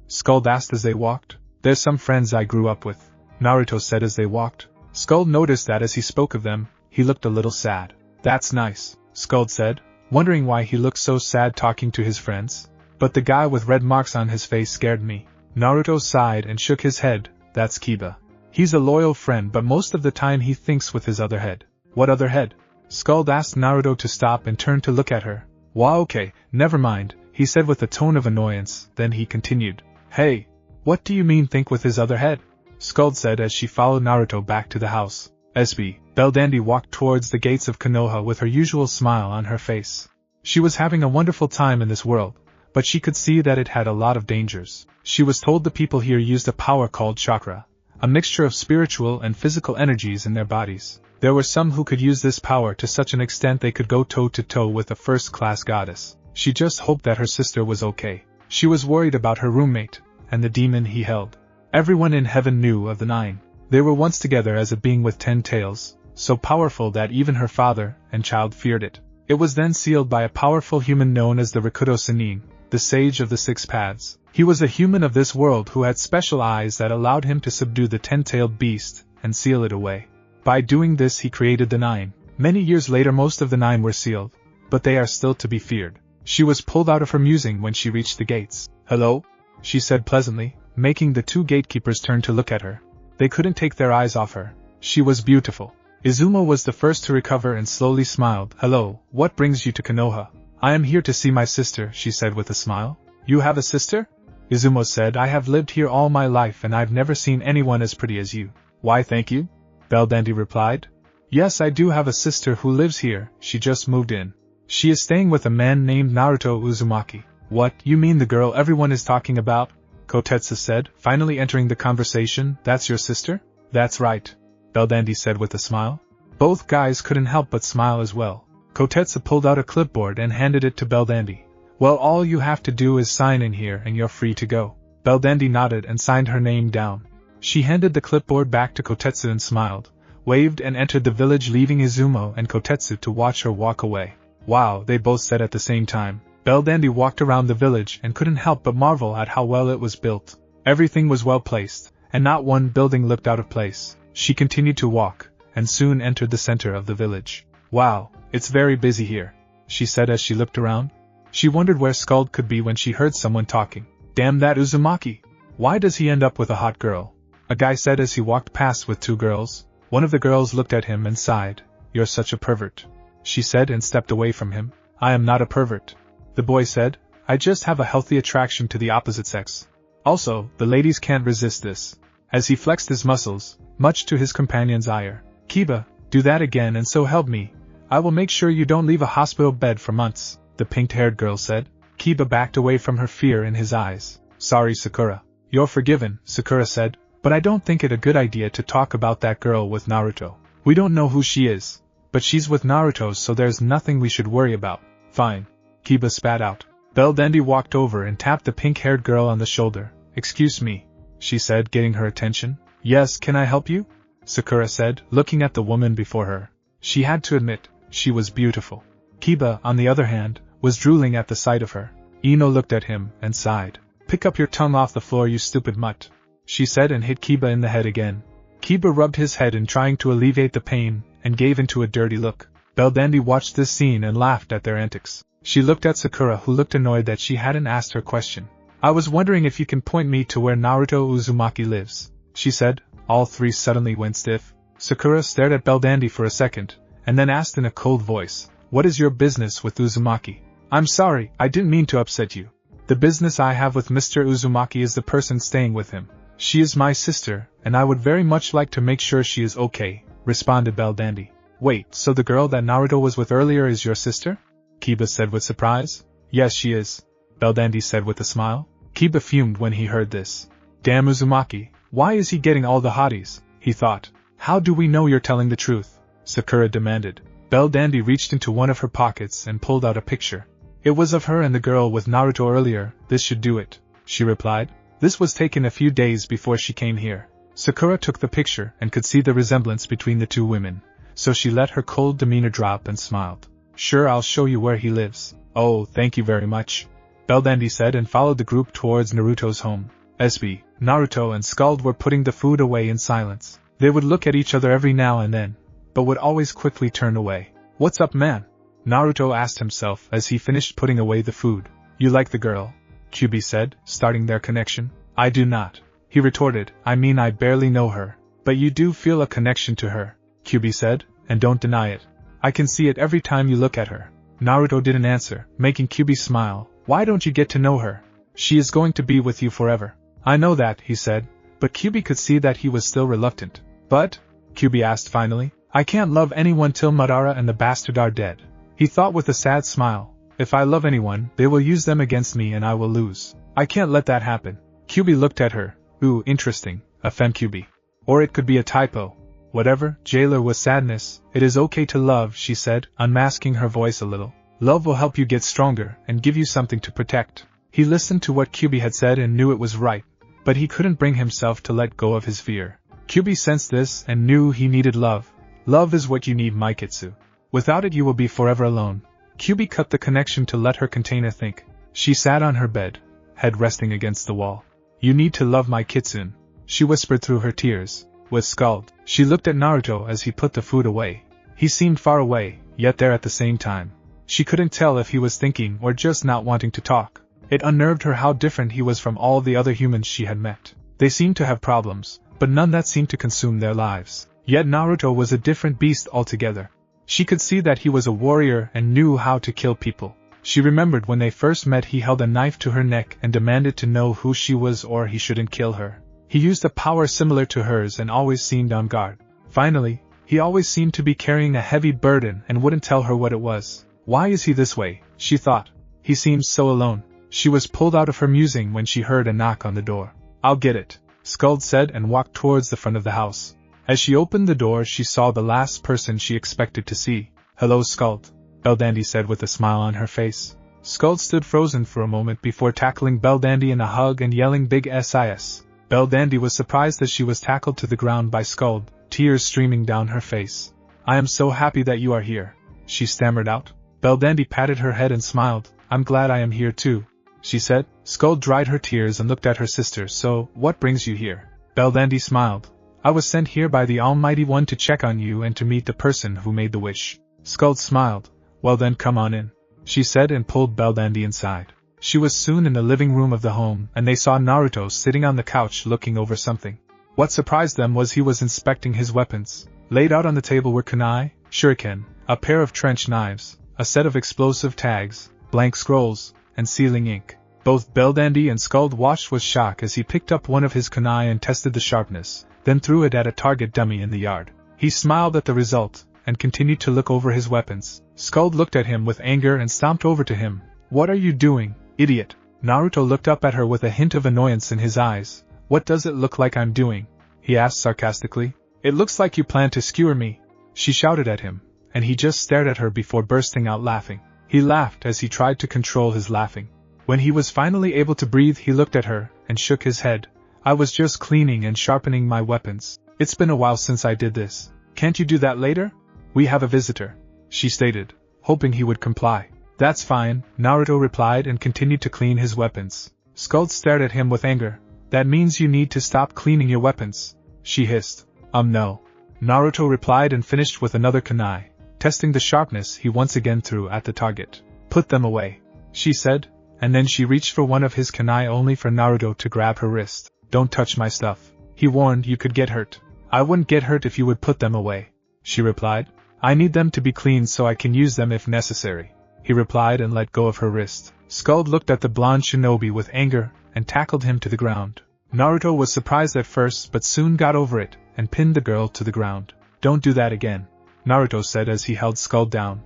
Skuld asked as they walked. There's some friends I grew up with, Naruto said as they walked. Skuld noticed that as he spoke of them, he looked a little sad. That's nice, Skuld said, wondering why he looked so sad talking to his friends. But the guy with red marks on his face scared me. Naruto sighed and shook his head. That's Kiba. He's a loyal friend, but most of the time he thinks with his other head. What other head? Skuld asked Naruto to stop and turn to look at her. Wow, okay, never mind, he said with a tone of annoyance, then he continued. Hey, what do you mean think with his other head? Skuld said as she followed Naruto back to the house. SB, Beldandy walked towards the gates of Konoha with her usual smile on her face. She was having a wonderful time in this world, but she could see that it had a lot of dangers. She was told the people here used a power called chakra, a mixture of spiritual and physical energies in their bodies. There were some who could use this power to such an extent they could go toe-to-toe with a first-class goddess. She just hoped that her sister was okay. She was worried about her roommate, and the demon he held. Everyone in heaven knew of the nine. They were once together as a being with 10 tails, so powerful that even her father and child feared it. It was then sealed by a powerful human known as the Rikudo Sennin, the sage of the 6 paths. He was a human of this world who had special eyes that allowed him to subdue the 10-tailed beast and seal it away. By doing this he created the 9. Many years later most of the 9 were sealed, but they are still to be feared. She was pulled out of her musing when she reached the gates. Hello? She said pleasantly, making the 2 gatekeepers turn to look at her. They couldn't take their eyes off her. She was beautiful. Izumo was the first to recover and slowly smiled. Hello, what brings you to Konoha? I am here to see my sister, she said with a smile. You have a sister? Izumo said, I have lived here all my life and I've never seen anyone as pretty as you. Why thank you? Beldandy replied. Yes, I do have a sister who lives here, she just moved in. She is staying with a man named Naruto Uzumaki. What, you mean the girl everyone is talking about? Kotetsu said, finally entering the conversation. That's your sister? That's right, Beldandy said with a smile. Both guys couldn't help but smile as well. Kotetsu pulled out a clipboard and handed it to Beldandy. Well, all you have to do is sign in here and you're free to go. Beldandy nodded and signed her name down. She handed the clipboard back to Kotetsu and smiled, waved and entered the village, leaving Izumo and Kotetsu to watch her walk away. Wow, they both said at the same time. Beldandy walked around the village and couldn't help but marvel at how well it was built. Everything was well placed, and not one building looked out of place. She continued to walk, and soon entered the center of the village. Wow, it's very busy here, she said as she looked around. She wondered where Skuld could be when she heard someone talking. Damn that Uzumaki! Why does he end up with a hot girl? A guy said as he walked past with two girls. One of the girls looked at him and sighed. You're such a pervert, she said and stepped away from him. I am not a pervert, the boy said. I just have a healthy attraction to the opposite sex. Also, the ladies can't resist this. As he flexed his muscles, much to his companion's ire. Kiba, do that again and so help me. I will make sure you don't leave a hospital bed for months, the pink-haired girl said. Kiba backed away from her, fear in his eyes. Sorry, Sakura. You're forgiven, Sakura said, but I don't think it a good idea to talk about that girl with Naruto. We don't know who she is, but she's with Naruto, so there's nothing we should worry about. Fine, Kiba spat out. Beldandy walked over and tapped the pink-haired girl on the shoulder. Excuse me, she said, getting her attention. Yes, can I help you? Sakura said, looking at the woman before her. She had to admit, she was beautiful. Kiba, on the other hand, was drooling at the sight of her. Ino looked at him and sighed. Pick up your tongue off the floor, you stupid mutt, she said and hit Kiba in the head again. Kiba rubbed his head in trying to alleviate the pain and gave into a dirty look. Beldandy watched this scene and laughed at their antics. She looked at Sakura, who looked annoyed that she hadn't asked her question. I was wondering if you can point me to where Naruto Uzumaki lives, she said. All three suddenly went stiff. Sakura stared at Beldandy for a second, and then asked in a cold voice, What is your business with Uzumaki? I'm sorry, I didn't mean to upset you. The business I have with Mr. Uzumaki is the person staying with him. She is my sister, and I would very much like to make sure she is okay, responded Beldandy. Wait, so the girl that Naruto was with earlier is your sister? Kiba said with surprise. Yes, she is, Beldandy said with a smile. Kiba fumed when he heard this. Damn Uzumaki, why is he getting all the hotties? He thought. How do we know you're telling the truth? Sakura demanded. Beldandy reached into one of her pockets and pulled out a picture. It was of her and the girl with Naruto earlier. This should do it, she replied. This was taken a few days before she came here. Sakura took the picture and could see the resemblance between the two women, so she let her cold demeanor drop and smiled. Sure, I'll show you where he lives. Oh, thank you very much, Beldandy said and followed the group towards Naruto's home. SB, Naruto and Skuld were putting the food away in silence. They would look at each other every now and then, but would always quickly turn away. What's up, man? Naruto asked himself as he finished putting away the food. You like the girl? Kyubi said, starting their connection. I do not, he retorted. I mean, I barely know her. But you do feel a connection to her, Kyubi said, and don't deny it. I can see it every time you look at her. Naruto didn't answer, making Kyubi smile. Why don't you get to know her? She is going to be with you forever. I know that, he said, but Kyubi could see that he was still reluctant. But? Kyubi asked finally. I can't love anyone till Madara and the bastard are dead. He thought with a sad smile. If I love anyone, they will use them against me and I will lose. I can't let that happen. Kyubi looked at her. Ooh, interesting, a fem-Kyubi. Or it could be a typo. Whatever, jailer with sadness, it is okay to love, she said, unmasking her voice a little. Love will help you get stronger and give you something to protect. He listened to what Kyubi had said and knew it was right, but he couldn't bring himself to let go of his fear. Kyubi sensed this and knew he needed love. Love is what you need, Maikitsu. Without it you will be forever alone. Kyubi cut the connection to let her contain a think. She sat on her bed, head resting against the wall. You need to love my kitsune, she whispered through her tears. With Skuld, she looked at Naruto as he put the food away. He seemed far away, yet there at the same time. She couldn't tell if he was thinking or just not wanting to talk. It unnerved her how different he was from all the other humans she had met. They seemed to have problems, but none that seemed to consume their lives. Yet Naruto was a different beast altogether. She could see that he was a warrior and knew how to kill people. She remembered when they first met he held a knife to her neck and demanded to know who she was or he shouldn't kill her. He used a power similar to hers and always seemed on guard. Finally, he always seemed to be carrying a heavy burden and wouldn't tell her what it was. Why is he this way, she thought. He seems so alone. She was pulled out of her musing when she heard a knock on the door. I'll get it, Skuld said and walked towards the front of the house. As she opened the door she saw the last person she expected to see. Hello, Skuld, Beldandy said with a smile on her face. Skuld stood frozen for a moment before tackling Beldandy in a hug and yelling big SIS. Beldandy was surprised as she was tackled to the ground by Skuld, tears streaming down her face. "I am so happy that you are here," she stammered out. Beldandy patted her head and smiled. "I'm glad I am here too," she said. Skuld dried her tears and looked at her sister. "So, what brings you here?" Beldandy smiled. "I was sent here by the Almighty One to check on you and to meet the person who made the wish." Skuld smiled. "Well then, come on in," she said and pulled Beldandy inside. She was soon in the living room of the home, and they saw Naruto sitting on the couch looking over something. What surprised them was he was inspecting his weapons. Laid out on the table were kunai, shuriken, a pair of trench knives, a set of explosive tags, blank scrolls, and sealing ink. Both Beldandy and Skuld watched with shock as he picked up one of his kunai and tested the sharpness, then threw it at a target dummy in the yard. He smiled at the result, and continued to look over his weapons. Skuld looked at him with anger and stomped over to him. "What are you doing, idiot?" Naruto looked up at her with a hint of annoyance in his eyes. "What does it look like I'm doing?" he asked sarcastically. "It looks like you plan to skewer me," she shouted at him, and he just stared at her before bursting out laughing. He laughed as he tried to control his laughing. When he was finally able to breathe, he looked at her and shook his head. "I was just cleaning and sharpening my weapons. It's been a while since I did this. Can't you do that later?" "We have a visitor," she stated, hoping he would comply. "That's fine," Naruto replied and continued to clean his weapons. Skuld stared at him with anger. "That means you need to stop cleaning your weapons," she hissed. No. Naruto replied and finished with another kunai. Testing the sharpness, he once again threw at the target. "Put them away," she said, and then she reached for one of his kunai only for Naruto to grab her wrist. "Don't touch my stuff," he warned. "You could get hurt." "I wouldn't get hurt if you would put them away," she replied. "I need them to be clean so I can use them if necessary," he replied and let go of her wrist. Skuld looked at the blonde shinobi with anger and tackled him to the ground. Naruto was surprised at first but soon got over it and pinned the girl to the ground. "Don't do that again," Naruto said as he held Skuld down.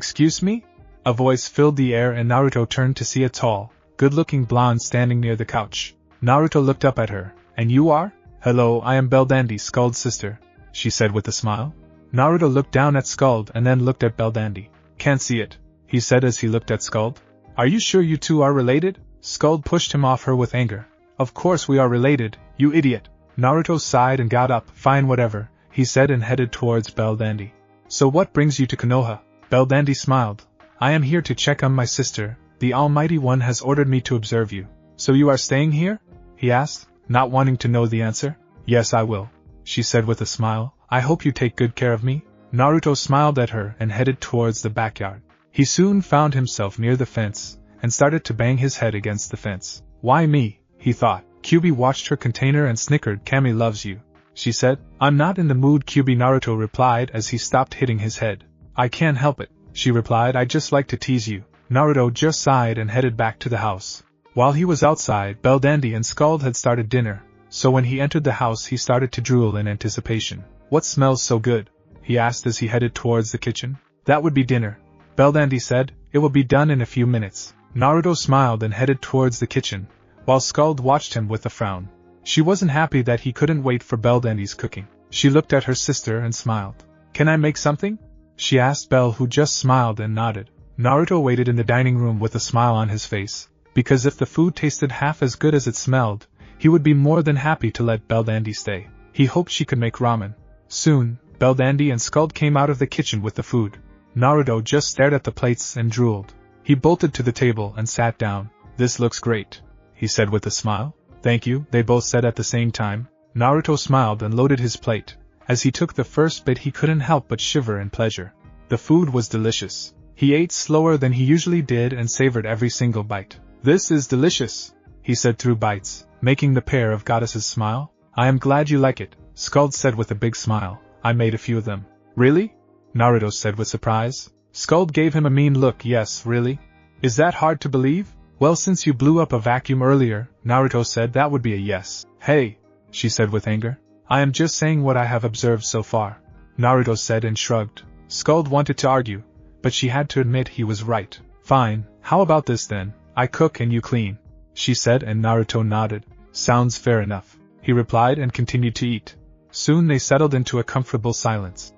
Excuse me?" A voice filled the air and Naruto turned to see a tall, good-looking blonde standing near the couch. Naruto looked up at her. "And you are?" "Hello, I am Beldandy, Skuld's sister," she said with a smile. Naruto looked down at Skuld and then looked at Beldandy. "Can't see it," he said as he looked at Skuld. "Are you sure you two are related?" Skuld pushed him off her with anger. "Of course we are related, you idiot." Naruto sighed and got up. "Fine, whatever," he said and headed towards Beldandy. "So what brings you to Konoha?" Beldandy smiled. "I am here to check on my sister. The Almighty One has ordered me to observe you." "So you are staying here?" he asked, not wanting to know the answer. "Yes, I will," she said with a smile. "I hope you take good care of me." Naruto smiled at her and headed towards the backyard. He soon found himself near the fence, and started to bang his head against the fence. "Why me?" he thought. Kyubi watched her container and snickered. "Kami loves you," she said. "I'm not in the mood," Kyubi Naruto replied as he stopped hitting his head. "I can't help it," she replied. "I just like to tease you." Naruto just sighed and headed back to the house. While he was outside, Beldandy and Skuld had started dinner, so when he entered the house he started to drool in anticipation. "What smells so good?" he asked as he headed towards the kitchen. "That would be dinner," Beldandy said. "It will be done in a few minutes." Naruto smiled and headed towards the kitchen, while Skuld watched him with a frown. She wasn't happy that he couldn't wait for Beldandy's cooking. She looked at her sister and smiled. "Can I make something?" she asked Bel, who just smiled and nodded. Naruto waited in the dining room with a smile on his face, because if the food tasted half as good as it smelled, he would be more than happy to let Beldandy stay. He hoped she could make ramen. Soon, Beldandy and Skuld came out of the kitchen with the food. Naruto just stared at the plates and drooled. He bolted to the table and sat down. "This looks great," he said with a smile. "Thank you," they both said at the same time. Naruto smiled and loaded his plate. As he took the first bit he couldn't help but shiver in pleasure. The food was delicious. He ate slower than he usually did and savored every single bite. "This is delicious," he said through bites, making the pair of goddesses smile. "I am glad you like it," Skuld said with a big smile. "I made a few of them." "Really?" Naruto said with surprise. Skuld gave him a mean look. "Yes, really? Is that hard to believe?" "Well, since you blew up a vacuum earlier," Naruto said, "that would be a yes." "Hey," she said with anger. "I am just saying what I have observed so far," Naruto said and shrugged. Skuld wanted to argue, but she had to admit he was right. "Fine, how about this then? I cook and you clean," she said, and Naruto nodded. "Sounds fair enough," he replied and continued to eat. Soon they settled into a comfortable silence.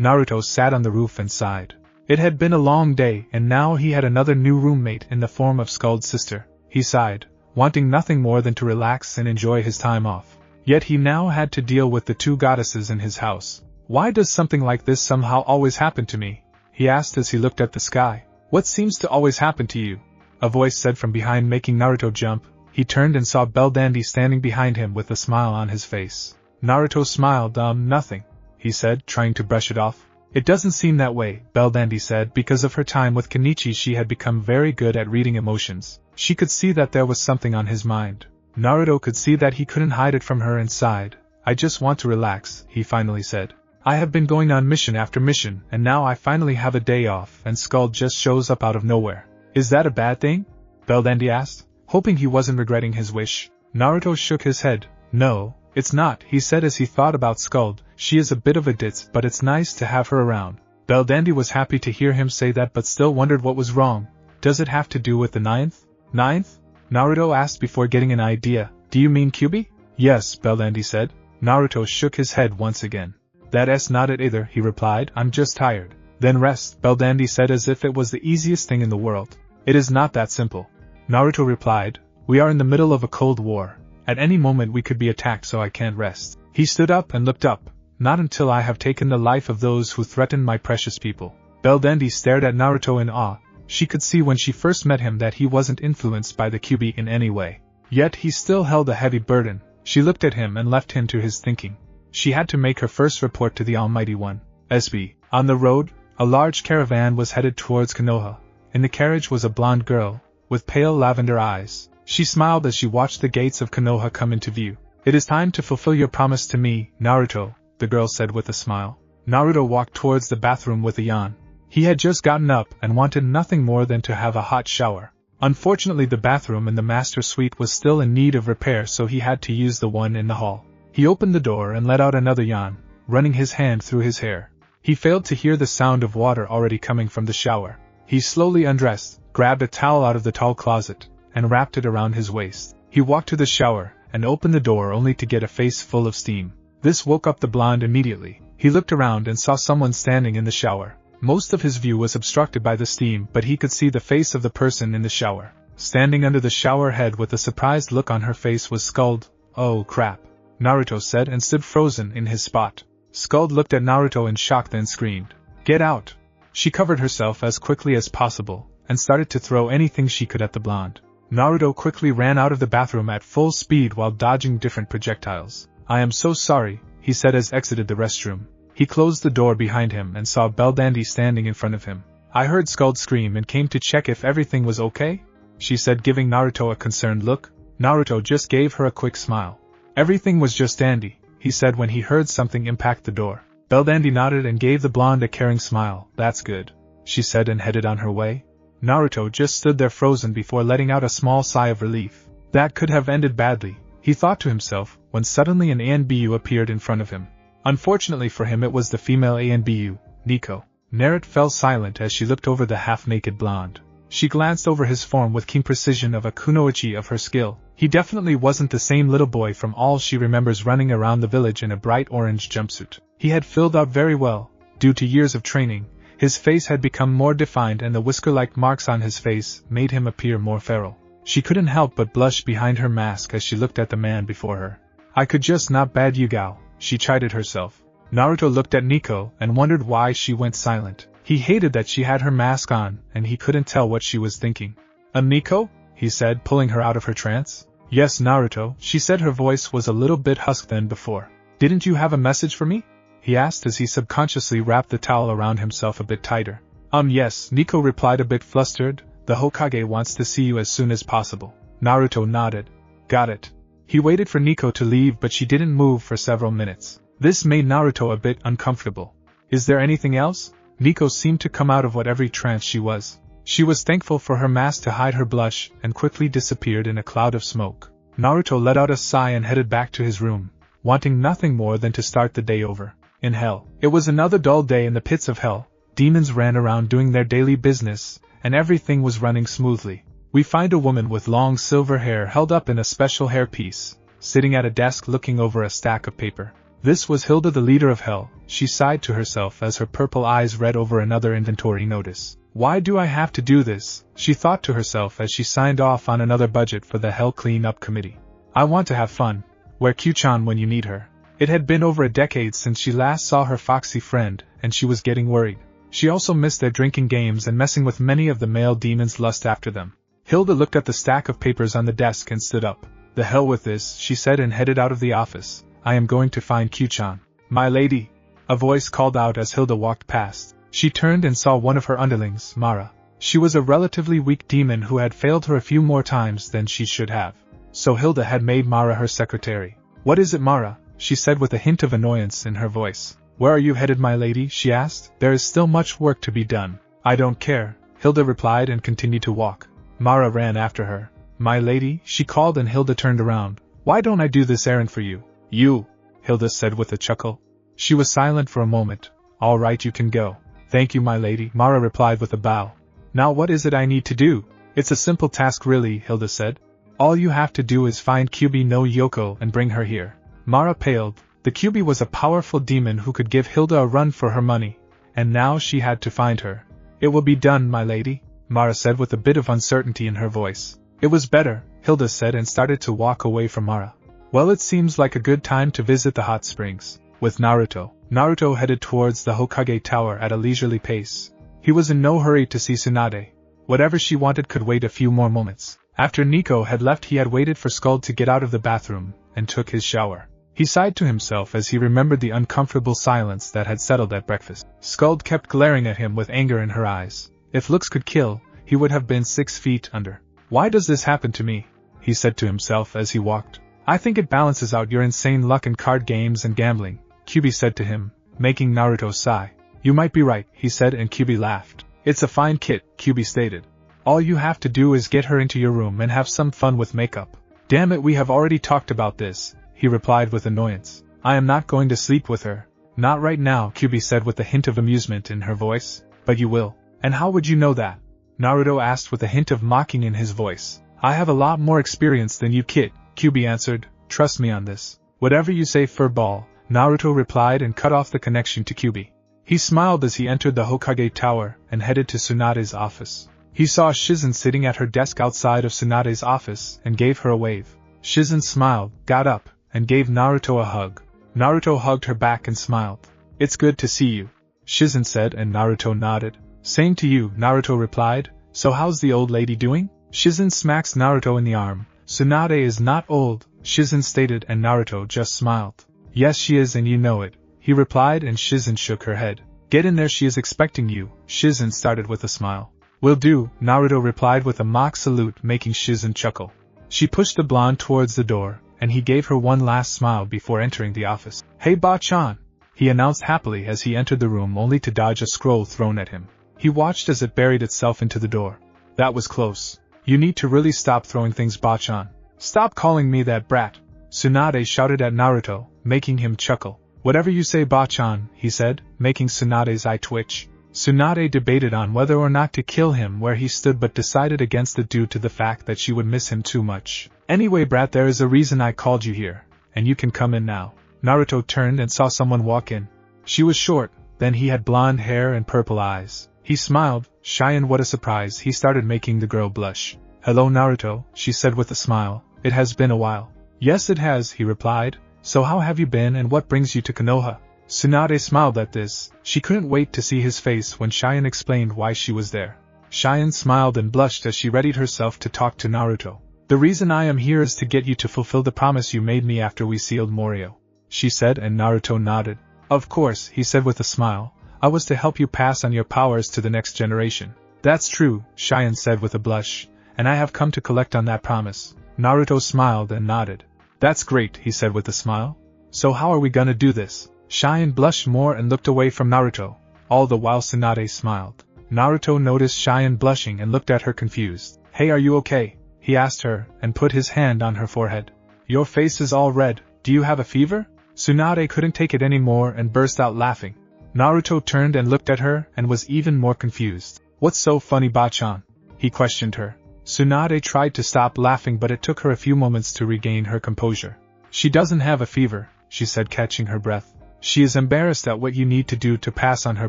Naruto sat on the roof and sighed. It had been a long day and now he had another new roommate in the form of Skuld's sister. He sighed. wanting nothing more than to relax and enjoy his time off. Yet he now had to deal with the two goddesses in his house. "Why does something like this somehow always happen to me?" he asked as he looked at the sky. "What seems to always happen to you?" a voice said from behind, making Naruto jump. He turned and saw Beldandy standing behind him with a smile on his face. Naruto smiled. Nothing," he said, trying to brush it off. "It doesn't seem that way," Beldandy said. Because of her time with Kenichi, she had become very good at reading emotions. She could see that there was something on his mind. Naruto could see that he couldn't hide it from her inside. "I just want to relax," he finally said. "I have been going on mission after mission, and now I finally have a day off, and Skuld just shows up out of nowhere." "Is that a bad thing?" Beldandy asked, hoping he wasn't regretting his wish. Naruto shook his head. "No, it's not," he said as he thought about Skuld. "She is a bit of a ditz, but it's nice to have her around." Beldandy was happy to hear him say that, but still wondered what was wrong. "Does it have to do with the ninth?" "Ninth?" Naruto asked before getting an idea. "Do you mean Kyuubi?" "Yes," Beldandy said. Naruto shook his head once again. "That's not it either," he replied. "I'm just tired." "Then rest," Beldandy said as if it was the easiest thing in the world. "It is not that simple," Naruto replied. "We are in the middle of a cold war. At any moment we could be attacked, so I can't rest." He stood up and looked up. "Not until I have taken the life of those who threaten my precious people." Beldandy stared at Naruto in awe. She could see when she first met him that he wasn't influenced by the Kyuubi in any way. Yet he still held a heavy burden. She looked at him and left him to his thinking. She had to make her first report to the Almighty One. SB. On the road, a large caravan was headed towards Konoha. In the carriage was a blonde girl, with pale lavender eyes. She smiled as she watched the gates of Konoha come into view. "It is time to fulfill your promise to me, Naruto," the girl said with a smile. Naruto walked towards the bathroom with a yawn. He had just gotten up and wanted nothing more than to have a hot shower. Unfortunately, the bathroom in the master suite was still in need of repair, so he had to use the one in the hall. He opened the door and let out another yawn, running his hand through his hair. He failed to hear the sound of water already coming from the shower. He slowly undressed, grabbed a towel out of the tall closet, and wrapped it around his waist. He walked to the shower and opened the door only to get a face full of steam. This woke up the blonde immediately. He looked around and saw someone standing in the shower. Most of his view was obstructed by the steam, but he could see the face of the person in the shower. Standing under the shower head with a surprised look on her face was Skuld. "Oh crap," Naruto said and stood frozen in his spot. Skuld looked at Naruto in shock, then screamed, "Get out!" She covered herself as quickly as possible, and started to throw anything she could at the blonde. Naruto quickly ran out of the bathroom at full speed while dodging different projectiles. "I am so sorry," he said as exited the restroom. He closed the door behind him and saw Beldandy standing in front of him. "I heard Skuld scream and came to check if everything was okay?" she said, giving Naruto a concerned look. Naruto just gave her a quick smile. "Everything was just dandy," he said when he heard something impact the door. Beldandy nodded and gave the blonde a caring smile. "That's good," she said and headed on her way. Naruto just stood there frozen before letting out a small sigh of relief. That could have ended badly, he thought to himself, when suddenly an ANBU appeared in front of him. Unfortunately for him, it was the female ANBU, Nico. Naruto fell silent as she looked over the half-naked blonde. She glanced over his form with keen precision of a kunoichi of her skill. He definitely wasn't the same little boy from all she remembers running around the village in a bright orange jumpsuit. He had filled out very well. Due to years of training, his face had become more defined and the whisker-like marks on his face made him appear more feral. She couldn't help but blush behind her mask as she looked at the man before her. "I could just not bad you, gal," she chided herself. Naruto looked at Nico and wondered why she went silent. He hated that she had her mask on and he couldn't tell what she was thinking. "Nico?" he said, pulling her out of her trance. "Yes, Naruto," she said. Her voice was a little bit husky than before. "Didn't you have a message for me?" he asked as he subconsciously wrapped the towel around himself a bit tighter. Yes," Nico replied, a bit flustered. "The Hokage wants to see you as soon as possible." Naruto nodded. "Got it." He waited for Nico to leave, but she didn't move for several minutes. This made Naruto a bit uncomfortable. "Is there anything else?" Nico seemed to come out of whatever trance she was. She was thankful for her mask to hide her blush and quickly disappeared in a cloud of smoke. Naruto let out a sigh and headed back to his room, wanting nothing more than to start the day over. In hell. It was another dull day in the pits of hell. Demons ran around doing their daily business, and everything was running smoothly. We find a woman with long silver hair held up in a special hairpiece, sitting at a desk looking over a stack of paper. This was Hilda, the leader of Hell. She sighed to herself as her purple eyes read over another inventory notice. Why do I have to do this? She thought to herself as she signed off on another budget for the Hell Clean-up Committee. I want to have fun. Where Q-chan when you need her? It had been over a decade since she last saw her foxy friend, and she was getting worried. She also missed their drinking games and messing with many of the male demons' lust after them. Hilda looked at the stack of papers on the desk and stood up. The hell with this, she said, and headed out of the office. I am going to find Q-chan. My lady! A voice called out as Hilda walked past. She turned and saw one of her underlings, Mara. She was a relatively weak demon who had failed her a few more times than she should have. So Hilda had made Mara her secretary. What is it, Mara? She said with a hint of annoyance in her voice. Where are you headed, my lady? She asked. There is still much work to be done. I don't care, Hilda replied and continued to walk. Mara ran after her. My lady, she called, and Hilda turned around. Why don't I do this errand for you? You, Hilda said with a chuckle. She was silent for a moment. All right, you can go. Thank you, my lady, Mara replied with a bow. Now what is it I need to do? It's a simple task really, Hilda said. All you have to do is find Kyubi no Yoko and bring her here. Mara paled. The Kyubi was a powerful demon who could give Hilda a run for her money, and now she had to find her. It will be done, my lady, Mara said with a bit of uncertainty in her voice. It was better, Hilda said, and started to walk away from Mara. Well, it seems like a good time to visit the hot springs. With Naruto. Naruto headed towards the Hokage Tower at a leisurely pace. He was in no hurry to see Tsunade. Whatever she wanted could wait a few more moments. After Nico had left, he had waited for Skuld to get out of the bathroom, and took his shower. He sighed to himself as he remembered the uncomfortable silence that had settled at breakfast. Skuld kept glaring at him with anger in her eyes. If looks could kill, he would have been 6 feet under. Why does this happen to me? He said to himself as he walked. I think it balances out your insane luck in card games and gambling, Kyubi said to him, making Naruto sigh. You might be right, he said, and Kyubi laughed. It's a fine kit, Kyubi stated. All you have to do is get her into your room and have some fun with makeup. Damn it, we have already talked about this, he replied with annoyance. I am not going to sleep with her. Not right now, Kyubi said with a hint of amusement in her voice. But you will. And how would you know that? Naruto asked with a hint of mocking in his voice. I have a lot more experience than you, kid, Kyubi answered. Trust me on this. Whatever you say, furball, Naruto replied and cut off the connection to Kyubi. He smiled as he entered the Hokage Tower and headed to Tsunade's office. He saw Shizen sitting at her desk outside of Tsunade's office and gave her a wave. Shizen smiled, got up, and gave Naruto a hug. Naruto hugged her back and smiled. It's good to see you, Shizen said, and Naruto nodded. Same to you, Naruto replied. So how's the old lady doing? Shizen smacks Naruto in the arm. Tsunade is not old, Shizen stated, and Naruto just smiled. Yes, she is, and you know it, he replied, and Shizen shook her head. Get in there, she is expecting you, Shizen started with a smile. Will do, Naruto replied with a mock salute, making Shizen chuckle. She pushed the blonde towards the door, and he gave her one last smile before entering the office. Hey Ba-chan, he announced happily as he entered the room, only to dodge a scroll thrown at him. He watched as it buried itself into the door. That was close. You need to really stop throwing things, Ba-chan. Stop calling me that brat, Tsunade shouted at Naruto, making him chuckle. Whatever you say, Ba-chan, he said, making Tsunade's eye twitch. Tsunade debated on whether or not to kill him where he stood, but decided against it due to the fact that she would miss him too much. Anyway, brat, there is a reason I called you here, and you can come in now. Naruto turned and saw someone walk in. She was short, then he had blonde hair and purple eyes. He smiled, shy, and what a surprise, he started making the girl blush. Hello Naruto, she said with a smile. It has been a while. Yes it has, he replied. So how have you been, and what brings you to Konoha? Tsunade smiled at this. She couldn't wait to see his face when Cheyenne explained why she was there. Cheyenne smiled and blushed as she readied herself to talk to Naruto. The reason I am here is to get you to fulfill the promise you made me after we sealed Morio, she said, and Naruto nodded. Of course, he said with a smile. I was to help you pass on your powers to the next generation. That's true, Cheyenne said with a blush, and I have come to collect on that promise. Naruto smiled and nodded. That's great, he said with a smile. So how are we gonna do this? Cheyenne blushed more and looked away from Naruto, all the while Tsunade smiled. Naruto noticed Cheyenne blushing and looked at her confused. Hey, are you okay? He asked her, and put his hand on her forehead. Your face is all red, do you have a fever? Tsunade couldn't take it anymore and burst out laughing. Naruto turned and looked at her and was even more confused. What's so funny, Ba-chan? He questioned her. Tsunade tried to stop laughing, but it took her a few moments to regain her composure. She doesn't have a fever, she said, catching her breath. She is embarrassed at what you need to do to pass on her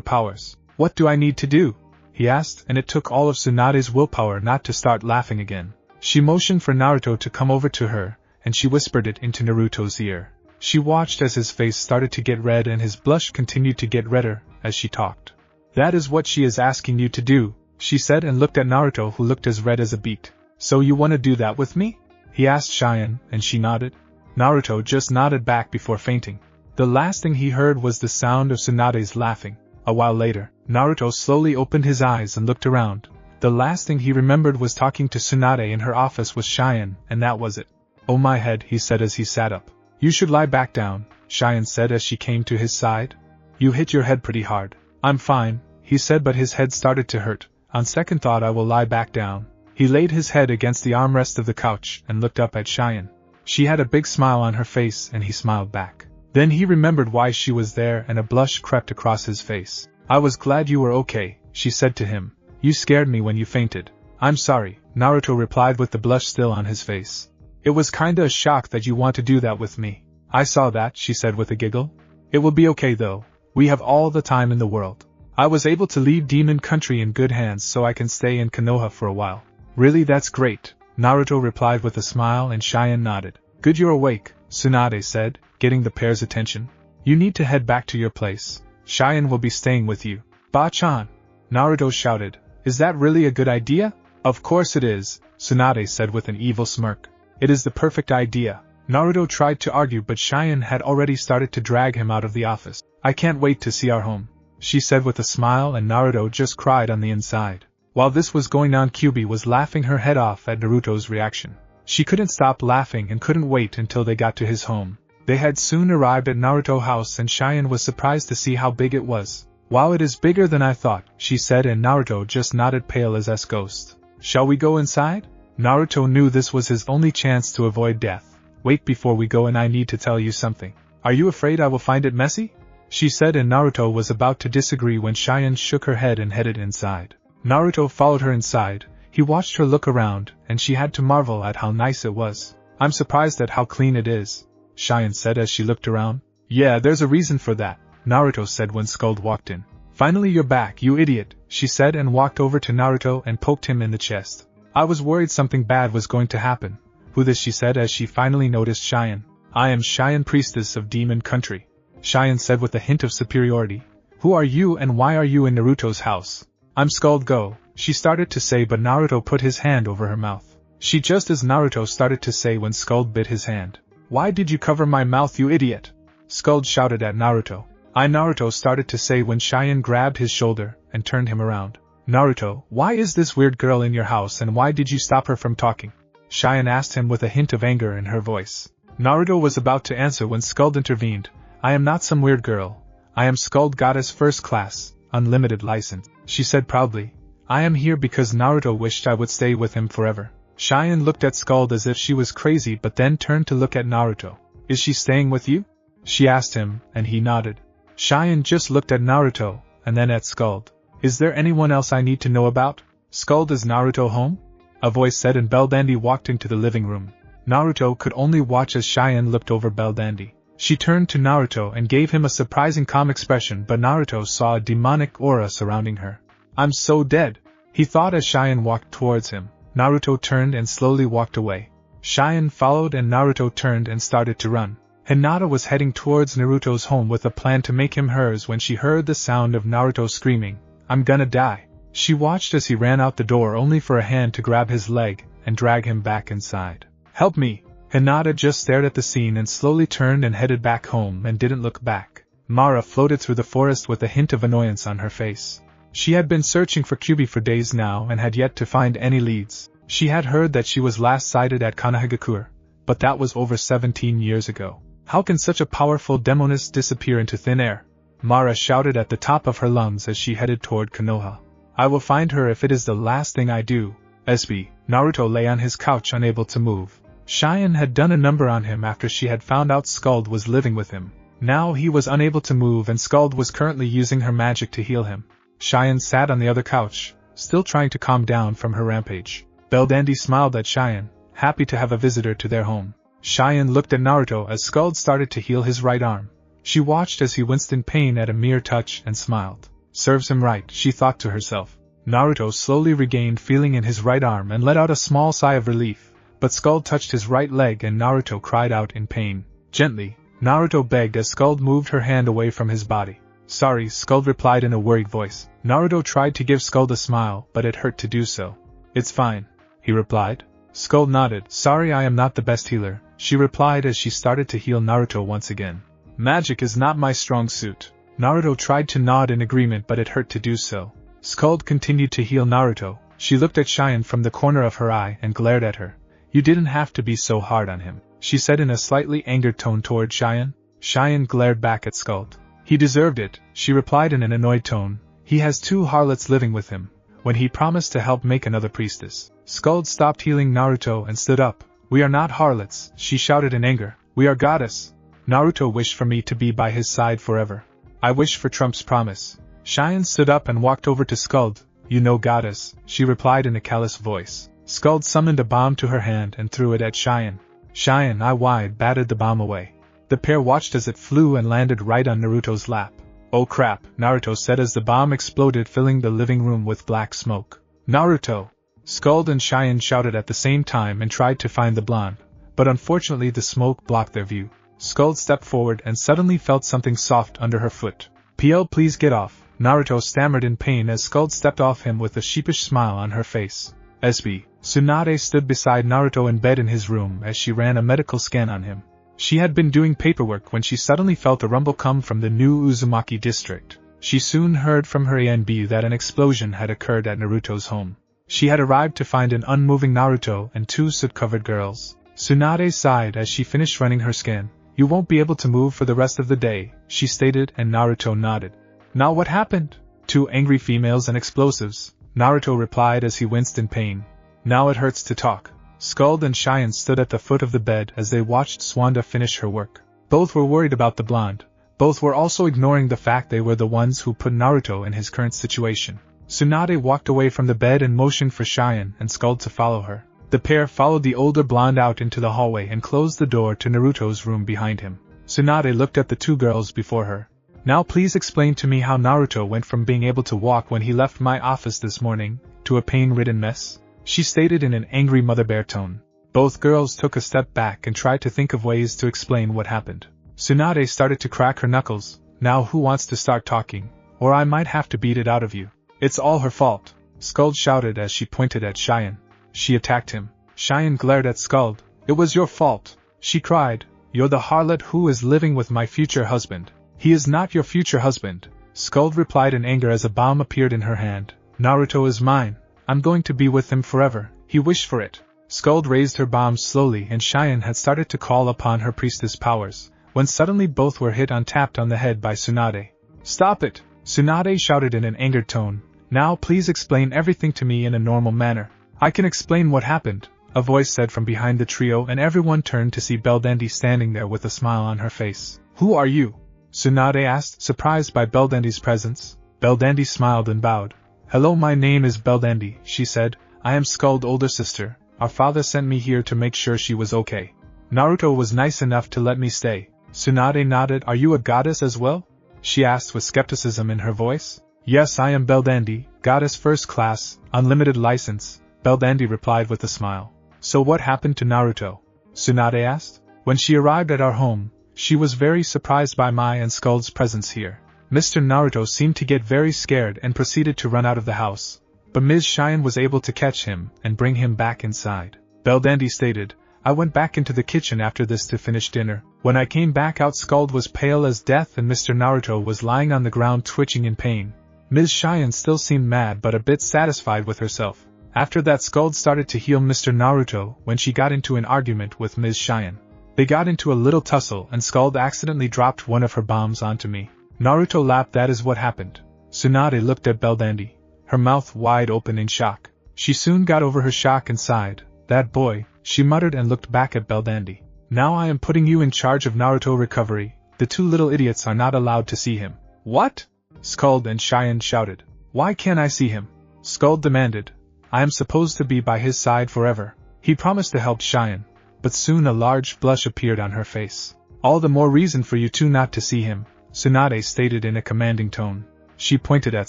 powers. What do I need to do? He asked, and it took all of Tsunade's willpower not to start laughing again. She motioned for Naruto to come over to her, and she whispered it into Naruto's ear. She watched as his face started to get red and his blush continued to get redder as she talked. That is what she is asking you to do, she said, and looked at Naruto, who looked as red as a beet. So you want to do that with me? He asked Cheyenne, and she nodded. Naruto just nodded back before fainting. The last thing he heard was the sound of Tsunade's laughing. A while later, Naruto slowly opened his eyes and looked around. The last thing he remembered was talking to Tsunade in her office with Cheyenne, and that was it. Oh my head, he said as he sat up. You should lie back down, Cheyenne said as she came to his side. You hit your head pretty hard. I'm fine, he said, but his head started to hurt. On second thought, I will lie back down. He laid his head against the armrest of the couch and looked up at Cheyenne. She had a big smile on her face and he smiled back. Then he remembered why she was there and a blush crept across his face. I was glad you were okay, she said to him. You scared me when you fainted. I'm sorry, Naruto replied with the blush still on his face. It was kinda a shock that you want to do that with me. I saw that, she said with a giggle. It will be okay though. We have all the time in the world. I was able to leave Demon Country in good hands so I can stay in Konoha for a while. Really, that's great, Naruto replied with a smile, and Cheyenne nodded. Good, you're awake, Tsunade said, getting the pair's attention. You need to head back to your place. Cheyenne will be staying with you. Ba-chan! Naruto shouted. Is that really a good idea? Of course it is, Tsunade said with an evil smirk. It is the perfect idea. Naruto tried to argue, but Cheyenne had already started to drag him out of the office. I can't wait to see our home, she said with a smile, and Naruto just cried on the inside. While this was going on, Kyubi was laughing her head off at Naruto's reaction. She couldn't stop laughing and couldn't wait until they got to his home. They had soon arrived at Naruto's house, and Cheyenne was surprised to see how big it was. Wow, it is bigger than I thought, she said, and Naruto just nodded, pale as S ghost. Shall we go inside? Naruto knew this was his only chance to avoid death. Wait, before we go, and I need to tell you something. Are you afraid I will find it messy? She said, and Naruto was about to disagree when Cheyenne shook her head and headed inside. Naruto followed her inside. He watched her look around, and she had to marvel at how nice it was. I'm surprised at how clean it is, Cheyenne said as she looked around. Yeah, there's a reason for that, Naruto said when Skuld walked in. Finally, you're back, you idiot, she said, and walked over to Naruto and poked him in the chest. I was worried something bad was going to happen. Who this, she said as she finally noticed Cheyenne. I am Cheyenne, priestess of Demon Country, Cheyenne said with a hint of superiority. Who are you and why are you in Naruto's house? I'm Skuld Go, she started to say, but Naruto put his hand over her mouth. She just as Naruto started to say when Skuld bit his hand. Why did you cover my mouth, you idiot? Skuld shouted at Naruto. Naruto started to say when Cheyenne grabbed his shoulder and turned him around. Naruto, why is this weird girl in your house and why did you stop her from talking? Cheyenne asked him with a hint of anger in her voice. Naruto was about to answer when Skuld intervened. I am not some weird girl. I am Skuld Goddess First Class, Unlimited License, she said proudly. I am here because Naruto wished I would stay with him forever. Cheyenne looked at Skuld as if she was crazy, but then turned to look at Naruto. Is she staying with you? She asked him, and he nodded. Cheyenne just looked at Naruto, and then at Skuld. Is there anyone else I need to know about? Skuld, is Naruto home? A voice said, and Beldandy walked into the living room. Naruto could only watch as Cheyenne looked over Beldandy. She turned to Naruto and gave him a surprising calm expression, but Naruto saw a demonic aura surrounding her. I'm so dead, he thought as Cheyenne walked towards him. Naruto turned and slowly walked away. Cheyenne followed and Naruto turned and started to run. Hinata was heading towards Naruto's home with a plan to make him hers when she heard the sound of Naruto screaming, I'm gonna die. She watched as he ran out the door only for a hand to grab his leg and drag him back inside. Help me! Hinata just stared at the scene and slowly turned and headed back home and didn't look back. Mara floated through the forest with a hint of annoyance on her face. She had been searching for Kyubi for days now and had yet to find any leads. She had heard that she was last sighted at Konohagakure, but that was over 17 years ago. How can such a powerful demoness disappear into thin air? Mara shouted at the top of her lungs as she headed toward Konoha. I will find her if it is the last thing I do. SB. Naruto lay on his couch unable to move. Cheyenne had done a number on him after she had found out Skuld was living with him. Now he was unable to move and Skuld was currently using her magic to heal him. Cheyenne sat on the other couch, still trying to calm down from her rampage. Beldandy smiled at Cheyenne, happy to have a visitor to their home. Cheyenne looked at Naruto as Skuld started to heal his right arm. She watched as he winced in pain at a mere touch and smiled. Serves him right, she thought to herself. Naruto slowly regained feeling in his right arm and let out a small sigh of relief, but Skuld touched his right leg and Naruto cried out in pain. Gently, Naruto begged as Skuld moved her hand away from his body. Sorry, Skuld replied in a worried voice. Naruto tried to give Skuld a smile, but it hurt to do so. It's fine, he replied. Skuld nodded. Sorry, I am not the best healer, she replied as she started to heal Naruto once again. Magic is not my strong suit. Naruto tried to nod in agreement, but it hurt to do so. Skuld continued to heal Naruto. She looked at Cheyenne from the corner of her eye and glared at her. You didn't have to be so hard on him, she said in a slightly angered tone toward Cheyenne. Cheyenne glared back at Skuld. He deserved it, she replied in an annoyed tone. He has 2 harlots living with him, when he promised to help make another priestess. Skuld stopped healing Naruto and stood up. We are not harlots, she shouted in anger. We are goddess. Naruto wished for me to be by his side forever. I wish for Trump's promise. Cheyenne stood up and walked over to Skuld. You know, goddess, she replied in a callous voice. Skuld summoned a bomb to her hand and threw it at Cheyenne. Cheyenne, I batted the bomb away. The pair watched as it flew and landed right on Naruto's lap. Oh crap, Naruto said as the bomb exploded, filling the living room with black smoke. Naruto! Skuld and Cheyenne shouted at the same time and tried to find the blonde, but unfortunately the smoke blocked their view. Skuld stepped forward and suddenly felt something soft under her foot. PL, please get off, Naruto stammered in pain as Skuld stepped off him with a sheepish smile on her face. SB. Tsunade stood beside Naruto in bed in his room as she ran a medical scan on him. She had been doing paperwork when she suddenly felt a rumble come from the new Uzumaki district. She soon heard from her ANB that an explosion had occurred at Naruto's home. She had arrived to find an unmoving Naruto and 2 soot-covered girls. Tsunade sighed as she finished running her scan. You won't be able to move for the rest of the day, she stated, and Naruto nodded. Now what happened? 2 angry females and explosives, Naruto replied as he winced in pain. Now it hurts to talk. Skuld and Cheyenne stood at the foot of the bed as they watched Swanda finish her work. Both were worried about the blonde. Both were also ignoring the fact they were the ones who put Naruto in his current situation. Tsunade walked away from the bed and motioned for Cheyenne and Skuld to follow her. The pair followed the older blonde out into the hallway and closed the door to Naruto's room behind him. Tsunade looked at the 2 girls before her. Now please explain to me how Naruto went from being able to walk when he left my office this morning, to a pain-ridden mess, she stated in an angry mother bear tone. Both girls took a step back and tried to think of ways to explain what happened. Tsunade started to crack her knuckles. Now who wants to start talking, or I might have to beat it out of you. It's all her fault, Skuld shouted as she pointed at Cheyenne. She attacked him. Cheyenne glared at Skuld. It was your fault, she cried. You're the harlot who is living with my future husband. He is not your future husband, Skuld replied in anger as a bomb appeared in her hand. Naruto is mine. I'm going to be with him forever. He wished for it. Skuld raised her bomb slowly and Cheyenne had started to call upon her priestess powers, when suddenly both were hit tapped on the head by Tsunade. Stop it! Tsunade shouted in an angered tone. Now please explain everything to me in a normal manner. I can explain what happened, a voice said from behind the trio, and everyone turned to see Beldandy standing there with a smile on her face. Who are you? Tsunade asked, surprised by Beldandy's presence. Beldandy smiled and bowed. Hello, my name is Beldandy, she said. I am Skuld's older sister. Our father sent me here to make sure she was okay. Naruto was nice enough to let me stay. Tsunade nodded. Are you a goddess as well? She asked with skepticism in her voice. Yes, I am Beldandy, goddess first class, unlimited license, Beldandy replied with a smile. So what happened to Naruto? Tsunade asked. When she arrived at our home, she was very surprised by my and Skuld's presence here. Mr. Naruto seemed to get very scared and proceeded to run out of the house, but Ms. Cheyenne was able to catch him and bring him back inside. Beldandy stated, I went back into the kitchen after this to finish dinner. When I came back out, Skuld was pale as death and Mr. Naruto was lying on the ground twitching in pain. Ms. Cheyenne still seemed mad but a bit satisfied with herself. After that, Skuld started to heal Mr. Naruto when she got into an argument with Ms. Cheyenne. They got into a little tussle and Skuld accidentally dropped one of her bombs onto me. Naruto laughed. That is what happened. Tsunade looked at Beldandy, her mouth wide open in shock. She soon got over her shock and sighed. That boy, she muttered and looked back at Beldandy. Now I am putting you in charge of Naruto recovery. The 2 little idiots are not allowed to see him. What? Skuld and Cheyenne shouted. Why can't I see him? Skuld demanded. I am supposed to be by his side forever. He promised to help Cheyenne, but soon a large blush appeared on her face. All the more reason for you two not to see him, Tsunade stated in a commanding tone. She pointed at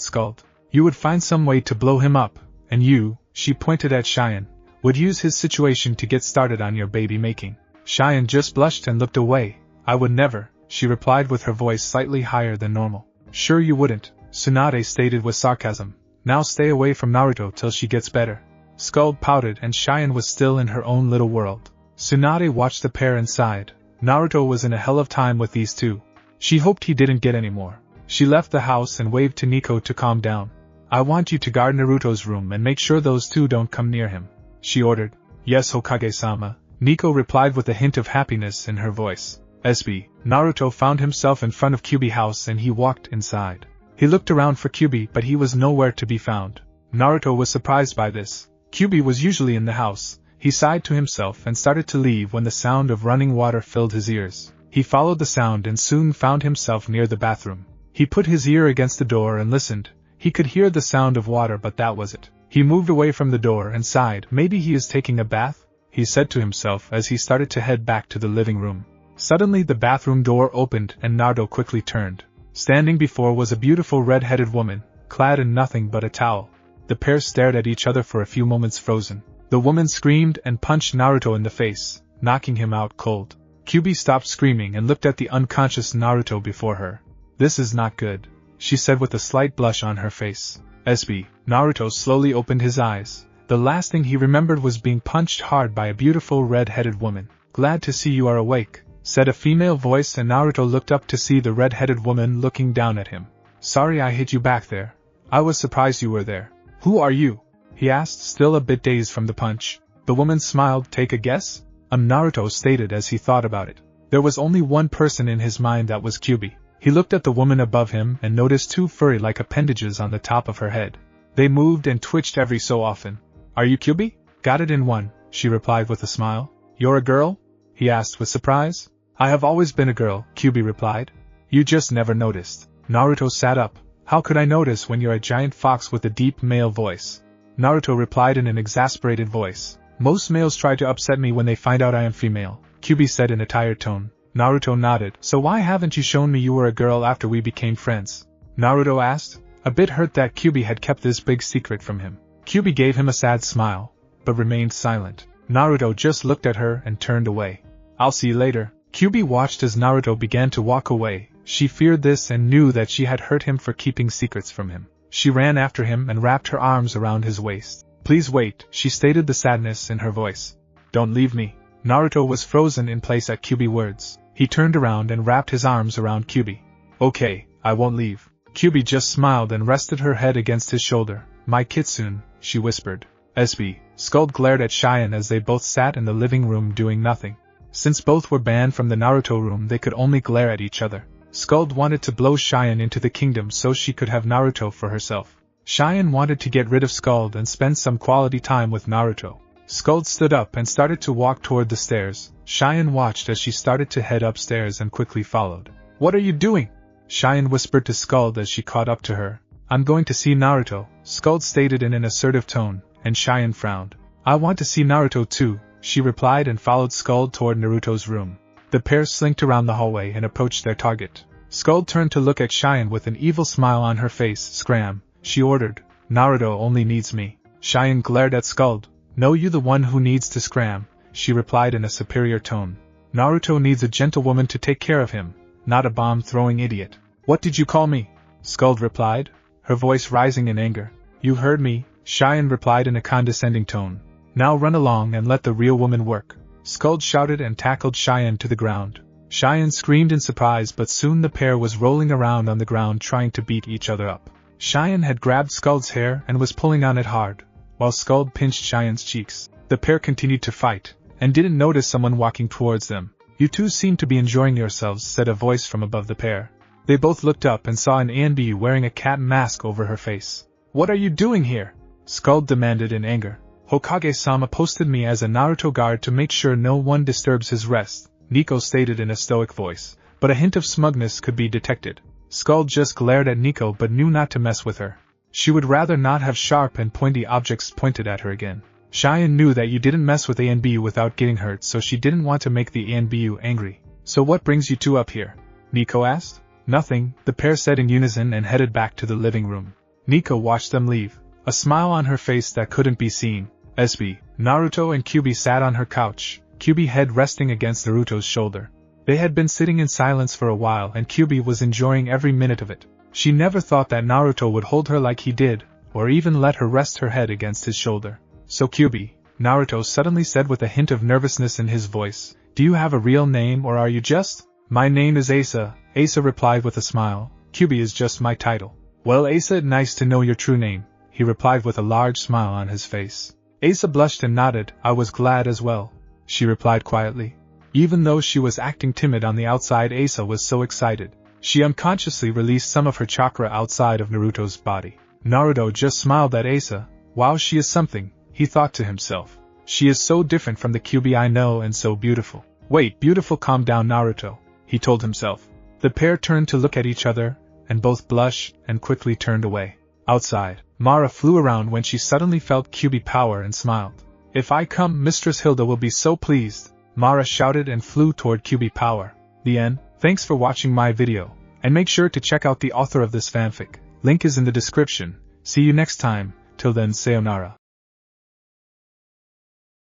Skuld. You would find some way to blow him up, and you, she pointed at Cheyenne, would use his situation to get started on your baby making. Cheyenne just blushed and looked away. I would never, she replied with her voice slightly higher than normal. Sure you wouldn't, Tsunade stated with sarcasm. Now stay away from Naruto till she gets better. Skuld pouted and Cheyenne was still in her own little world. Tsunade watched the pair and sighed. Naruto was in a hell of time with these two. She hoped he didn't get any more. She left the house and waved to Nico to calm down. I want you to guard Naruto's room and make sure those two don't come near him, she ordered. Yes, Hokage-sama, Nico replied with a hint of happiness in her voice. Naruto found himself in front of Kyuubi's house and he walked inside. He looked around for Kyuubi but he was nowhere to be found. Naruto was surprised by this. Kyuubi was usually in the house. He sighed to himself and started to leave when the sound of running water filled his ears. He followed the sound and soon found himself near the bathroom. He put his ear against the door and listened. He could hear the sound of water but that was it. He moved away from the door and sighed. Maybe he is taking a bath, he said to himself as he started to head back to the living room. Suddenly the bathroom door opened and Naruto quickly turned. Standing before was a beautiful red-headed woman, clad in nothing but a towel. The pair stared at each other for a few moments frozen. The woman screamed and punched Naruto in the face, knocking him out cold. Kyuubi stopped screaming and looked at the unconscious Naruto before her. This is not good, she said with a slight blush on her face. Naruto slowly opened his eyes. The last thing he remembered was being punched hard by a beautiful red-headed woman. Glad to see you are awake, said a female voice and Naruto looked up to see the red-headed woman looking down at him. Sorry I hit you back there. I was surprised you were there. Who are you? He asked, still a bit dazed from the punch. The woman smiled. Take a guess? Naruto stated as he thought about it. There was only one person in his mind, that was Kyuubi. He looked at the woman above him and noticed two furry-like appendages on the top of her head. They moved and twitched every so often. Are you Kyuubi? Got it in one, she replied with a smile. You're a girl? He asked with surprise. I have always been a girl, Kyuubi replied. You just never noticed. Naruto sat up. How could I notice when you're a giant fox with a deep male voice? Naruto replied in an exasperated voice. Most males try to upset me when they find out I am female, Kyuubi said in a tired tone. Naruto nodded. So why haven't you shown me you were a girl after we became friends? Naruto asked, a bit hurt that Kyuubi had kept this big secret from him. Kyuubi gave him a sad smile, but remained silent. Naruto just looked at her and turned away. I'll see you later. Kyuubi watched as Naruto began to walk away. She feared this and knew that she had hurt him for keeping secrets from him. She ran after him and wrapped her arms around his waist. Please wait, she stated, the sadness in her voice. Don't leave me. Naruto was frozen in place at Kyuubi's words. He turned around and wrapped his arms around Kyuubi. Okay, I won't leave. Kyuubi just smiled and rested her head against his shoulder. My kitsune, she whispered. Skuld glared at Cheyenne as they both sat in the living room doing nothing. Since both were banned from the Naruto room, they could only glare at each other. Skuld wanted to blow Cheyenne into the kingdom so she could have Naruto for herself. Cheyenne wanted to get rid of Skuld and spend some quality time with Naruto. Skuld stood up and started to walk toward the stairs. Cheyenne watched as she started to head upstairs and quickly followed. What are you doing? Cheyenne whispered to Skuld as she caught up to her. I'm going to see Naruto, Skuld stated in an assertive tone, and Cheyenne frowned. I want to see Naruto too, she replied and followed Skuld toward Naruto's room. The pair slinked around the hallway and approached their target. Skuld turned to look at Cheyenne with an evil smile on her face. Scram, she ordered. Naruto only needs me. Cheyenne glared at Skuld. No, you the one who needs to scram, she replied in a superior tone. Naruto needs a gentlewoman to take care of him, not a bomb-throwing idiot. What did you call me? Skuld replied, her voice rising in anger. You heard me, Cheyenne replied in a condescending tone. Now run along and let the real woman work. Skuld shouted and tackled Cheyenne to the ground. Cheyenne screamed in surprise, but soon the pair was rolling around on the ground trying to beat each other up. Cheyenne had grabbed Skuld's hair and was pulling on it hard, while Skuld pinched Cheyenne's cheeks. The pair continued to fight, and didn't notice someone walking towards them. You two seem to be enjoying yourselves, said a voice from above the pair. They both looked up and saw an ANB wearing a cat mask over her face. What are you doing here? Skuld demanded in anger. Hokage-sama posted me as a Naruto guard to make sure no one disturbs his rest, Nico stated in a stoic voice, but a hint of smugness could be detected. Skuld just glared at Nico but knew not to mess with her. She would rather not have sharp and pointy objects pointed at her again. Cheyenne knew that you didn't mess with ANBU without getting hurt, so she didn't want to make the ANBU angry. So what brings you two up here? Nico asked. Nothing, the pair said in unison and headed back to the living room. Nico watched them leave, a smile on her face that couldn't be seen. SB, Naruto and Kyubi sat on her couch, Kyubi head resting against Naruto's shoulder. They had been sitting in silence for a while and Kyubi was enjoying every minute of it. She never thought that Naruto would hold her like he did, or even let her rest her head against his shoulder. So Kyubi, Naruto suddenly said with a hint of nervousness in his voice, do you have a real name or are you just? My name is Asa, Asa replied with a smile. Kyubi is just my title. Well Asa, nice to know your true name, he replied with a large smile on his face. Asa blushed and nodded. I was glad as well, she replied quietly. Even though she was acting timid on the outside, Asa was so excited. She unconsciously released some of her chakra outside of Naruto's body. Naruto just smiled at Asa. Wow, she is something, he thought to himself. She is so different from the Kyubi I know and so beautiful. Wait, beautiful, calm down Naruto, he told himself. The pair turned to look at each other, and both blushed and quickly turned away. Outside, Mara flew around when she suddenly felt Kyubi power and smiled. If I come, Mistress Hilda will be so pleased, Mara shouted and flew toward Kyubi power. The end. Thanks for watching my video, and make sure to check out the author of this fanfic. Link is in the description. See you next time, till then sayonara.